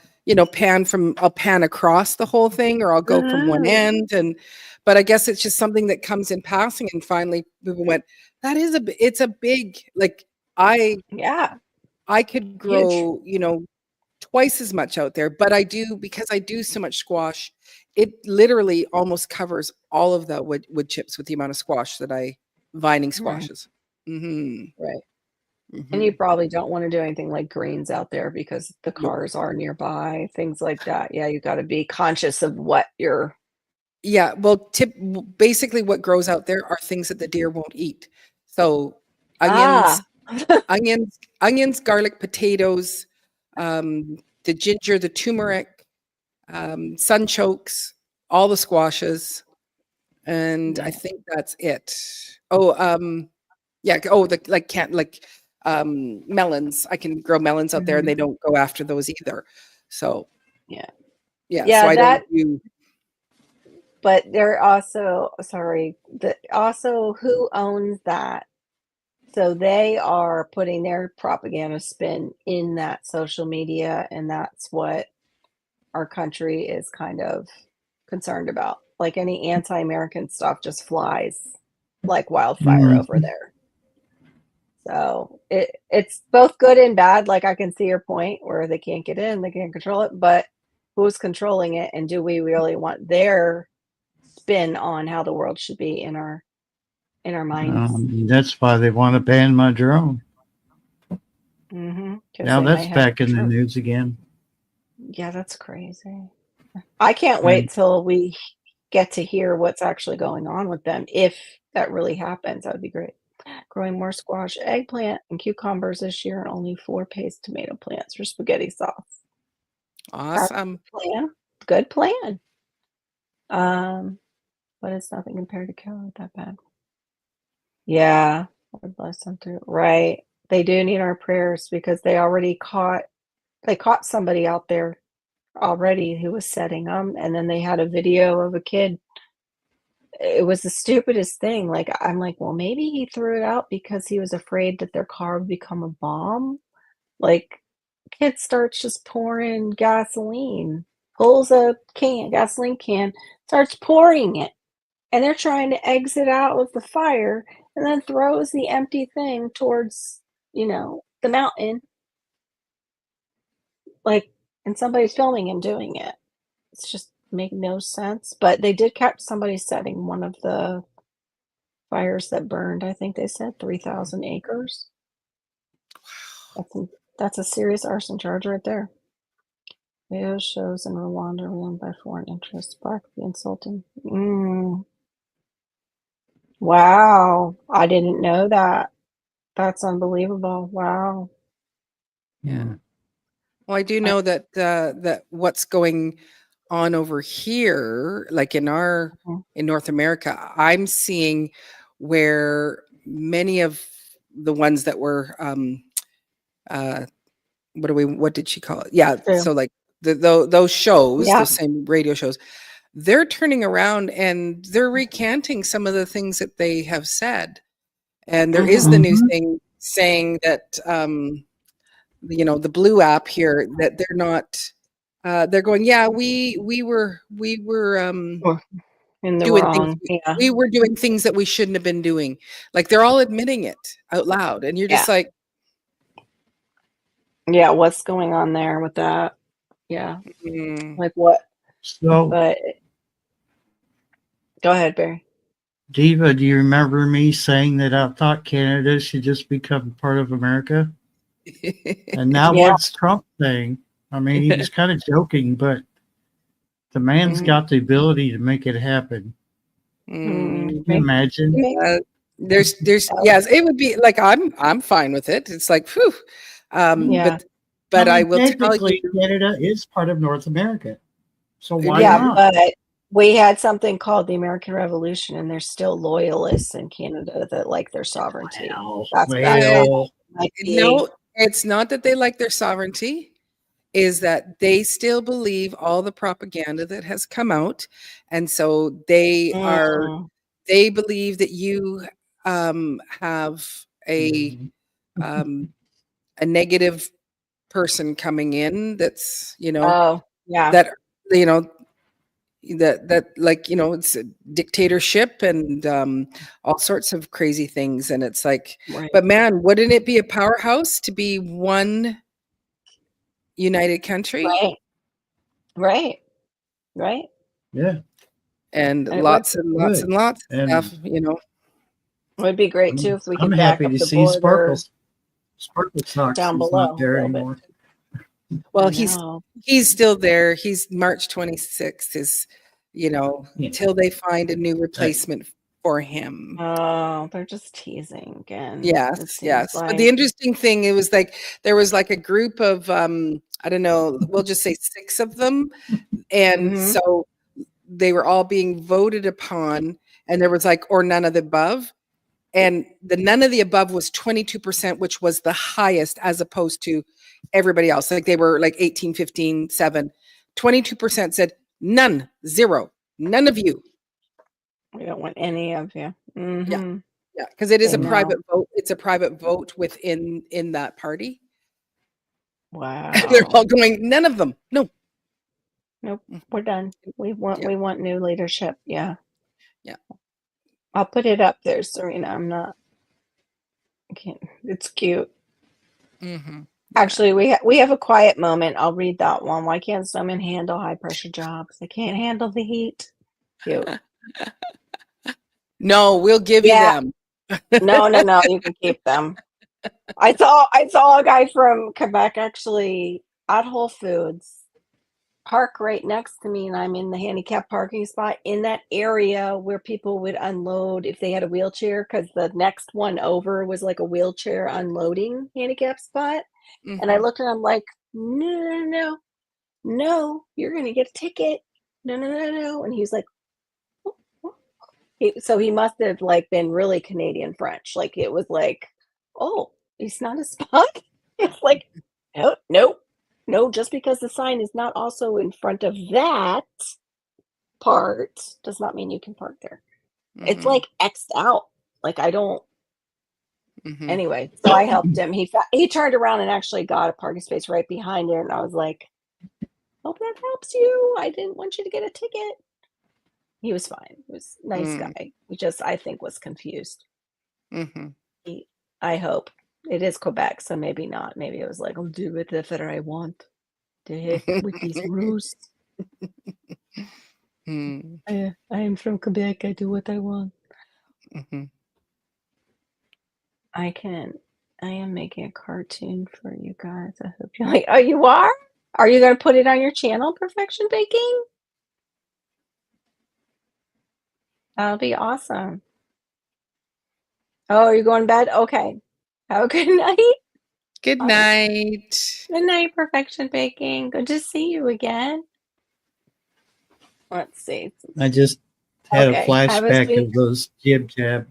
pan across the whole thing, or I'll go from one end, but I guess it's just something that comes in passing, and finally people went, it's a big, like I could grow, twice as much out there, but because I do so much squash, it literally almost covers all of the wood chips with the amount of squash that vining squashes. Right. And you probably don't want to do anything like greens out there because the cars are nearby, things like that. Yeah, you got to be conscious of what you're. Yeah, well, basically what grows out there are things that the deer won't eat. So onions, garlic, potatoes, the ginger, the turmeric, sunchokes, all the squashes, and I think that's it. Melons. I can grow melons out there, and they don't go after those either. So yeah. So I don't do. But they're also who owns that? So they are putting their propaganda spin in that social media, and that's what our country is kind of concerned about. Like any anti-American stuff just flies like wildfire over there. So it's both good and bad. Like I can see your point where they can't get in, they can't control it, but who's controlling it, and do we really want their spin on how the world should be in our minds? That's why they want to ban my drone. Now that's back in the news again. Yeah, that's crazy. I can't wait till we get to hear what's actually going on with them. If that really happens, that would be great. growing more squash, eggplant, and cucumbers this year, and only 4 paste tomato plants for spaghetti sauce. That's Awesome. a plan. Good plan. But it's nothing compared to carrot that bad. Yeah, Lord bless them too. Right. They do need our prayers because they caught somebody out there already who was setting them, and then they had a video of a kid. It was the stupidest thing. Like, I'm like, well, maybe he threw it out because he was afraid that their car would become a bomb. Like, kid starts just pouring gasoline, pulls a gasoline can, starts pouring it, and they're trying to exit out with the fire, and then throws the empty thing towards, the mountain, like, and somebody's filming him doing it. It's just make no sense. But they did catch somebody setting one of the fires that burned, I think they said 3,000 acres. That's a serious arson charge right there. Video shows in Rwanda run by foreign interests. Spark the insulting. Wow. I didn't know that. That's unbelievable. Wow. Yeah. Well, I do know that that what's going on over here, like in North America, I'm seeing where many of the ones that were what did she call it? Yeah, True. so like those shows, Yeah. those same radio shows, they're turning around and they're recanting some of the things that they have said. And there is the new thing saying that the Blue app here, that they're not they're going, yeah, we were In the doing things wrong. Yeah. we were doing things that we shouldn't have been doing. Like, they're all admitting it out loud, and you're just like, yeah, what's going on there with that? Yeah. Like what? So, But go ahead, Barry. Diva, do you remember me saying that I thought Canada should just become part of America? And now Yeah. what's Trump saying? I mean, he was kind of joking, but the man's got the ability to make it happen. Can you imagine? There's yes, it would be like, I'm fine with it. It's like, whew. Yeah. But I mean, will tell technically, you, Canada is part of North America. So why Yeah, not? but we had something called the American Revolution, and there's still loyalists in Canada that like their sovereignty. That's Well, might be. no, it's not that they like their sovereignty, is that they still believe all the propaganda that has come out. And so they believe that you have a negative person coming in that's, Oh, yeah. that, that like, it's a dictatorship and all sorts of crazy things. And it's like, Right. but man, wouldn't it be a powerhouse to be one united country? Right. yeah. And And lots and lots Good. and lots of And stuff, it would be great too if we I'm could back happy up to the see border Sparkles. Sparkle Socks down is below not a there little bit. anymore. Well, I know. he's still there. He's March 26th is, till they find a new replacement for him. Oh, they're just teasing again. It Yes, seems yes. But like. the interesting thing, it was like there was like a group of I don't know, we'll just say 6 of them. And so they were all being voted upon, and there was like, or none of the above. And the none of the above was 22%, which was the highest as opposed to everybody else. Like, they were like 18, 15, 7. 22% said none, 0, none of you. We don't want any of you. Yeah. Yeah. Because it is a No. private vote. It's a private vote within that party. Wow. They're all going, none of them. No. Nope. We're done. We want new leadership. Yeah. Yeah. I'll put it up there, Serena. I can't. It's cute. Actually, we have a quiet moment. I'll read that one. Why can't snowmen handle high pressure jobs? They can't handle the heat. Cute. No, we'll give you them. No. You can keep them. I saw a guy from Quebec actually at Whole Foods. park right next to me, and I'm in the handicap parking spot in that area where people would unload if they had a wheelchair, because the next one over was like a wheelchair unloading handicap spot. And I looked and I'm like, no, you're gonna get a ticket. No. And he's like, so he must have like been really Canadian French. Like it was like, oh, it's not a spot. It's like, no, just because the sign is not also in front of that part does not mean you can park there. It's like X'd out. Like I don't. Anyway, so I helped him. He turned around and actually got a parking space right behind it, and I was like, hope that helps you. I didn't want you to get a ticket. He was fine. He was a nice guy. He just, I think, was confused. I hope. It is Quebec, so maybe not. Maybe it was like, I'll do whatever I want. The heck with these rules. I am from Quebec. I do what I want. I am making a cartoon for you guys. I hope you like. Oh, you are? Are you going to put it on your channel, Perfection Baking? That'll be awesome. Oh, are you going to bed? Okay. Have a good night. Good night. Good night, Perfection Baking. Good to see you again. Let's see. I just had a Have a flashback sweet- of those jib jab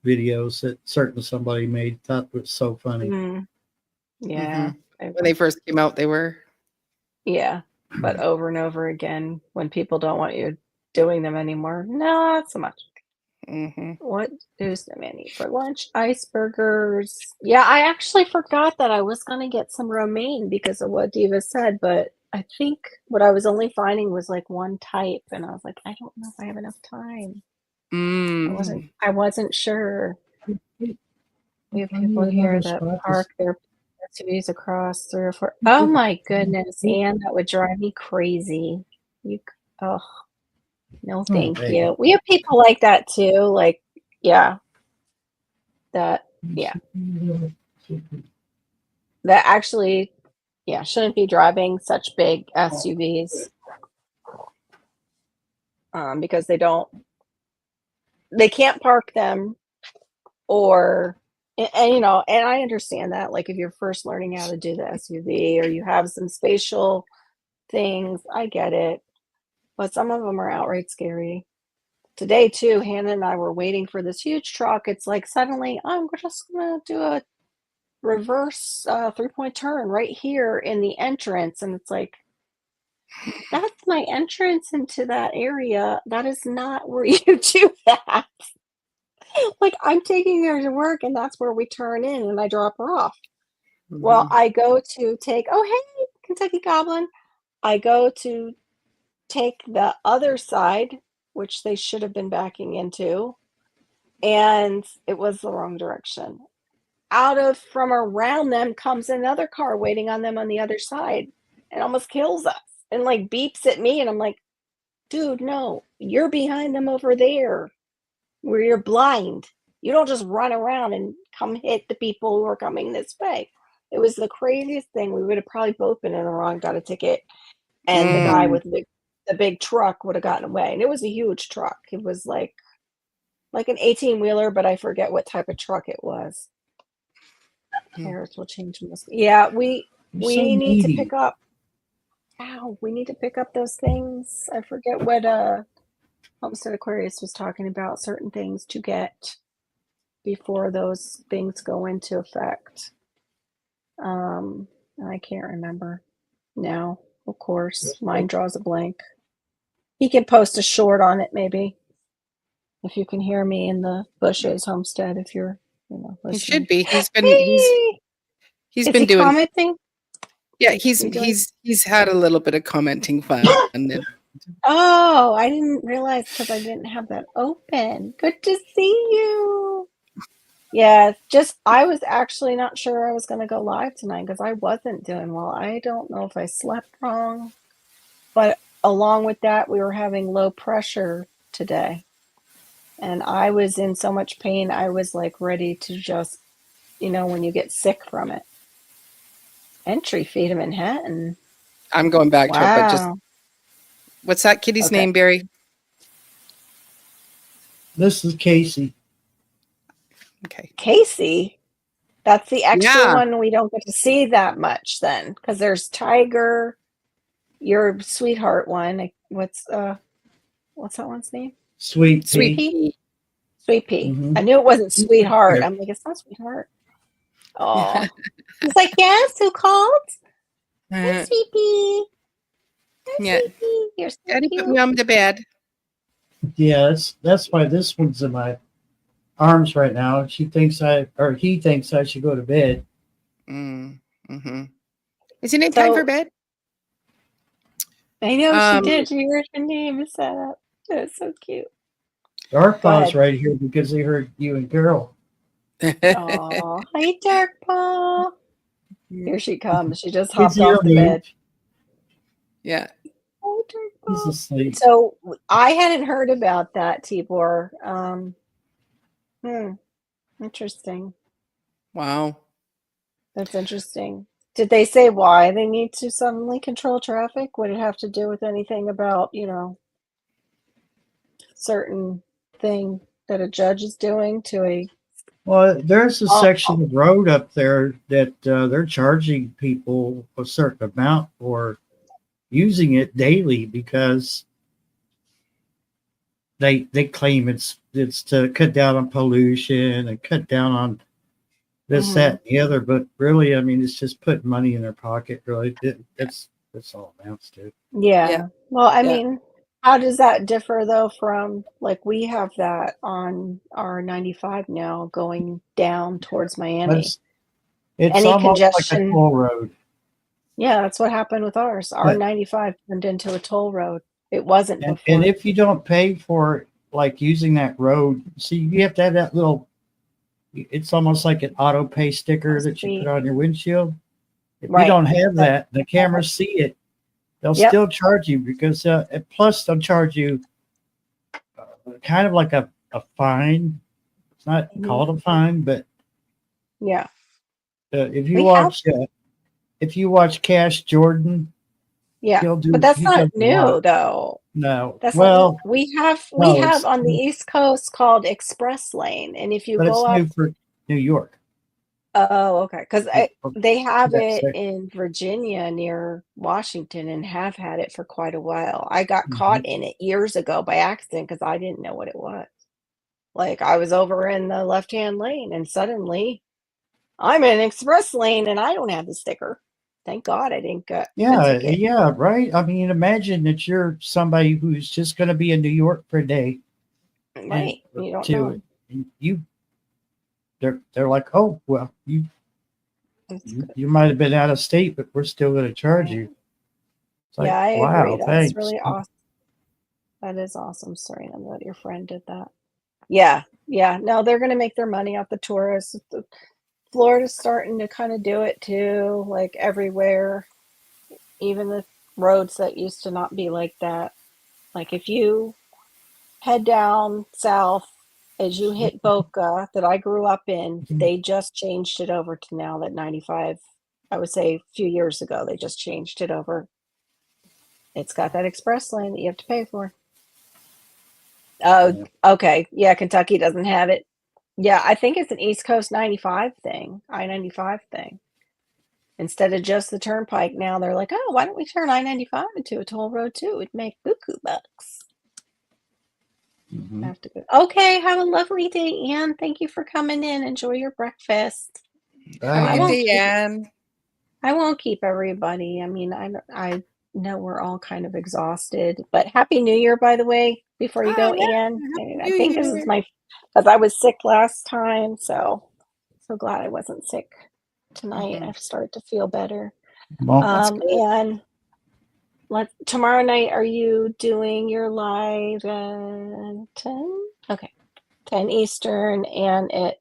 videos that certain somebody made. Thought was so funny. Yeah. When they first came out, they were. Yeah. But over and over again, when people don't want you doing them anymore, not so much. What is the menu for lunch? Ice burgers. Yeah, I actually forgot that I was going to get some romaine because of what Diva said, but I think what I was only finding was like one type, and I was like, I don't know if I have enough time. I wasn't sure. We have people here that park their SUVs across 3 or 4. Oh my goodness, Anne, that would drive me crazy. No, thank you. We have people like that too. Like, yeah. That actually, shouldn't be driving such big SUVs. Because they can't park them, and I understand that. Like if you're first learning how to do the SUV or you have some spatial things, I get it. But some of them are outright scary. Today too, Hannah and I were waiting for this huge truck. It's like suddenly I'm just gonna do a reverse 3-point turn right here in the entrance, and it's like, that's my entrance into that area. That is not where you do that. Like I'm taking her to work, and that's where we turn in, and I drop her off. Well, I go to take. Oh, hey, Kentucky Goblin! I go to take the other side, which they should have been backing into, and it was the wrong direction. From around them comes another car waiting on them on the other side and almost kills us and like beeps at me, and I'm like, dude, no, you're behind them over there where you're blind. You don't just run around and come hit the people who are coming this way. It was the craziest thing. We would have probably both been in the wrong, got a ticket, and the guy with the big truck would have gotten away. And it was a huge truck. It was like an 18-wheeler, but I forget what type of truck it was. Tires will change most. Yeah, we need to pick up. Ow, we need to pick up those things. I forget what Homestead Aquarius was talking about, certain things to get before those things go into effect. I can't remember now. Of course, mine draws a blank. He can post a short on it, maybe. If you can hear me in the bushes, Homestead, if you're, listening. He should be. He's been doing commenting. Yeah, he's had a little bit of commenting fun. Oh, I didn't realize because I didn't have that open. Good to see you. Yeah, I was actually not sure I was going to go live tonight because I wasn't doing well. I don't know if I slept wrong, but along with that, we were having low pressure today. And I was in so much pain, I was like ready to just, when you get sick from it. Entry fee to Manhattan. I'm going back to it, but just What's that kitty's Okay. name, Barry? This is Casey. Okay. Casey. That's the extra Yeah. one we don't get to see that much then, because there's Tiger, your sweetheart one. What's that one's name? Sweet Sweet pea. pea. Sweet Pea. Mhm. I knew it wasn't Sweetheart. Yeah. I'm like, it's not Sweetheart. Oh, he's like, yes. Who called? Hi, Uh, Sweet Pea. Hi, yeah. Sweet Pea. You're so Daddy put cute. me on to bed. Yeah, that's why this one's in my arms right now. He thinks I should go to bed. Mm-hmm. Isn't it time for So bed? I know she did. She heard her name set up. That's so cute. Dark Go Paw's ahead. right here because they heard you and Carol. Oh, hi, Dark Paw. Here she comes. She just He's hopped here, off the bed. Yeah. Oh, Dark He's Paw. asleep. So I hadn't heard about that, Tibor. Interesting. Wow. That's interesting. Did they say why they need to suddenly control traffic? Would it have to do with anything about, certain thing that a judge is doing to a Well, there's a Oh, section of road up there that they're charging people a certain amount for using it daily because they claim it's to cut down on pollution and cut down on this, that, and the other. But really, I mean, it's just putting money in their pocket. Really, that's all it amounts to. yeah. Yeah. Well, I Yeah. mean, how does that differ though from like we have that on our 95 now going down towards But Miami? it's Any almost like a congestion? toll road. Yeah, that's what happened with ours. Our But 95 turned into a toll road. It wasn't and before. if you don't pay for like using that road, see, you have to have that little. It's almost like an auto pay sticker that you put on your windshield. If you Right. don't have that, the cameras see it. They'll Yep. still charge you because plus they'll charge you kind of like a fine. It's not called a fine, but Yeah. if We have you watch Cash Jordan, Yeah. he'll do. But that's he not does a new lot. though. No, That's well, not we have no, it's on the East Coast called Express Lane, and if you but go it's up, new for New York. oh, okay, because they have That it section. in Virginia near Washington and have had it for quite a while. I got Mm-hmm. caught in it years ago by accident because I didn't know what it was. Like I was over in the left-hand lane and suddenly I'm in an express lane and I don't have the sticker. Thank God I didn't get a ticket. Yeah, right. I mean, imagine that you're somebody who's just going to be in New York for a day, Right. You don't know. and they're like, oh well, That's good. you might have been out of state, but we're still going to charge you. It's like, Yeah, I wow, agree. That's thanks. really awesome. That is awesome, Serena, that your friend did that. Yeah, yeah. No, they're going to make their money off the tourists. Florida's starting to kind of do it too, like everywhere. Even the roads that used to not be like that. Like if you head down south as you hit Boca, that I grew up in, they just changed it over to now that 95, I would say a few years ago, they just changed it over. It's got that express lane that you have to pay for. Oh, okay. Yeah, Kentucky doesn't have it. Yeah, I think it's an East Coast 95 thing, I-95 thing. Instead of just the turnpike, now they're like, oh, why don't we turn I-95 into a toll road too? It'd make buku bucks. Mhm. I have to go. Okay, have a lovely day, Anne. Thank you for coming in. Enjoy your breakfast. Have Bye. a good day, Anne. I won't keep everybody. I mean, I know we're all kind of exhausted, but Happy New Year, by the way, before you go, Oh, yeah. Anne. Happy I New think this is Year. because I was sick last time, so glad I wasn't sick tonight. Mhm. I've started to feel better. Well, That's good. And tomorrow night, are you doing your live at 10? Okay, 10 Eastern and at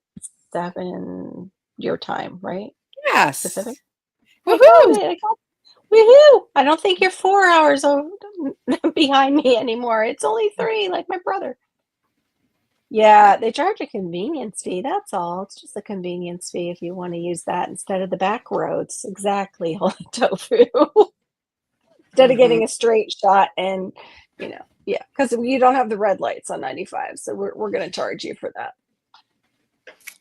7 your time, right? Yes. Pacific? Woohoo! I got it. Woohoo! I don't think you're 4 hours behind me anymore. It's only 3, like my brother. Yeah, they charge a convenience fee. That's all. It's just a convenience fee if you want to use that instead of the back roads. Exactly, Holy Tofu. instead of getting a straight shot and, you know, yeah, because you don't have the red lights on 95. So we're going to charge you for that.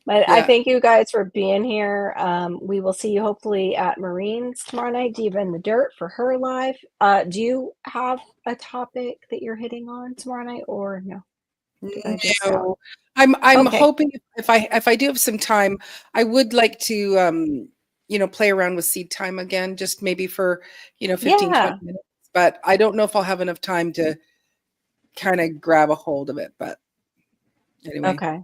But I Yeah. thank you guys for being here. We will see you hopefully at Marines tomorrow night. Diva in the Dirt for her live. Do you have a topic that you're hitting on tomorrow night or no? Did I just No, I'm Okay. hoping if I do have some time, I would like to you know, play around with seed time again, just maybe for, you know, 15, Yeah. 20 minutes. But I don't know if I'll have enough time to kind of grab a hold of it. But anyway, Okay.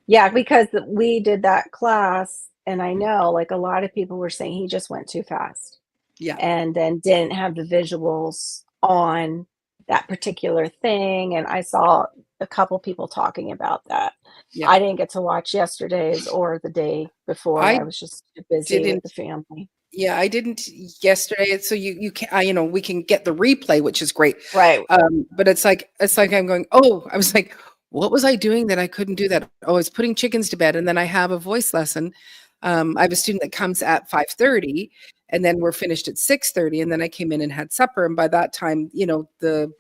Yeah, because we did that class and I know like a lot of people were saying he just went too fast yeah, and then didn't have the visuals on that particular thing. And I saw a couple people talking about that. yeah. I didn't get to watch yesterday's or the day before. I I was just too busy with didn't. the family. Yeah, I didn't yesterday. So you can you know, we can get the replay, which is great. Right. But it's like I'm going, oh, I was like, what was I doing that I couldn't do that? Oh, I was putting chickens to bed, and then I have a voice lesson. I have a student that comes at 5:30, and then we're finished at 6:30, and then I came in and had supper, and by that time, you know, the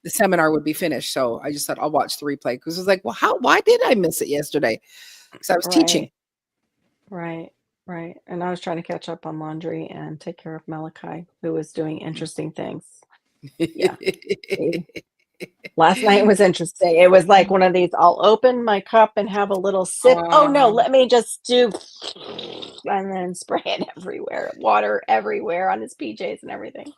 seminar would be finished. So I just thought I'll watch the replay because it was like, well, why did I miss it yesterday? Because I was teaching. Right. Right. And I was trying to catch up on laundry and take care of Malachi, who was doing interesting things. Yeah. Last night was interesting. It was like one of these, I'll open my cup and have a little sip. Oh no, let me just do and then spray it everywhere. Water everywhere on his PJs and everything.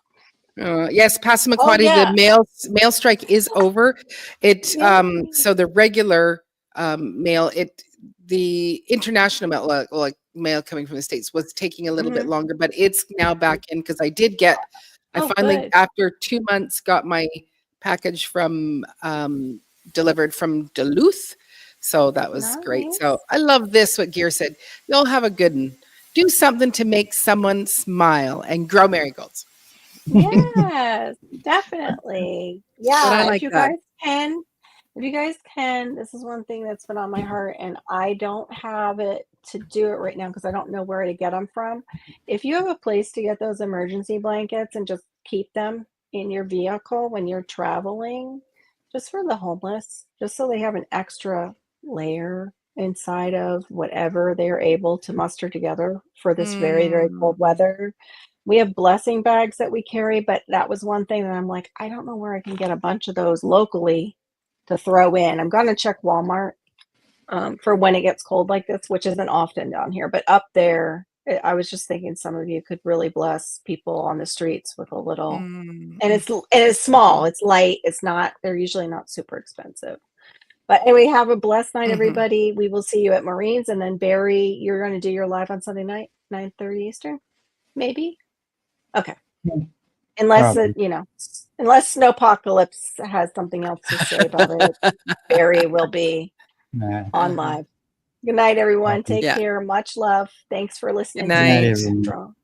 Yes, Passamaquoddy, yeah. the mail strike is over. It so the regular mail, the international mail, like mail coming from the States, was taking a little bit longer, but it's now back in because I finally good. after 2 months got my package from delivered from Duluth. So that was great. So Nice. I love this, what Gear said. Y'all have a good one. Do something to make someone smile and grow marigolds. Yes, definitely. But Yeah, I like that. if you guys can, this is one thing that's been on my heart, and I don't have it to do it right now because I don't know where to get them from. If you have a place to get those emergency blankets and just keep them in your vehicle when you're traveling, just for the homeless, just so they have an extra layer inside of whatever they're able to muster together for this very, very cold weather. We have blessing bags that we carry, but that was one thing that I'm like, I don't know where I can get a bunch of those locally to throw in. I'm going to check Walmart for when it gets cold like this, which isn't often down here, but up there, I was just thinking some of you could really bless people on the streets with a little, and it's small, it's light, it's not, they're usually not super expensive. But anyway, have a blessed night, everybody. We will see you at Marines, and then Barry, you're going to do your live on Sunday night, 9:30 Eastern, maybe. Okay. Unless Probably. unless Snowpocalypse has something else to say about it, Barry will be on live. Good night, everyone. Take care. Much love. Thanks for listening. Good night, everyone.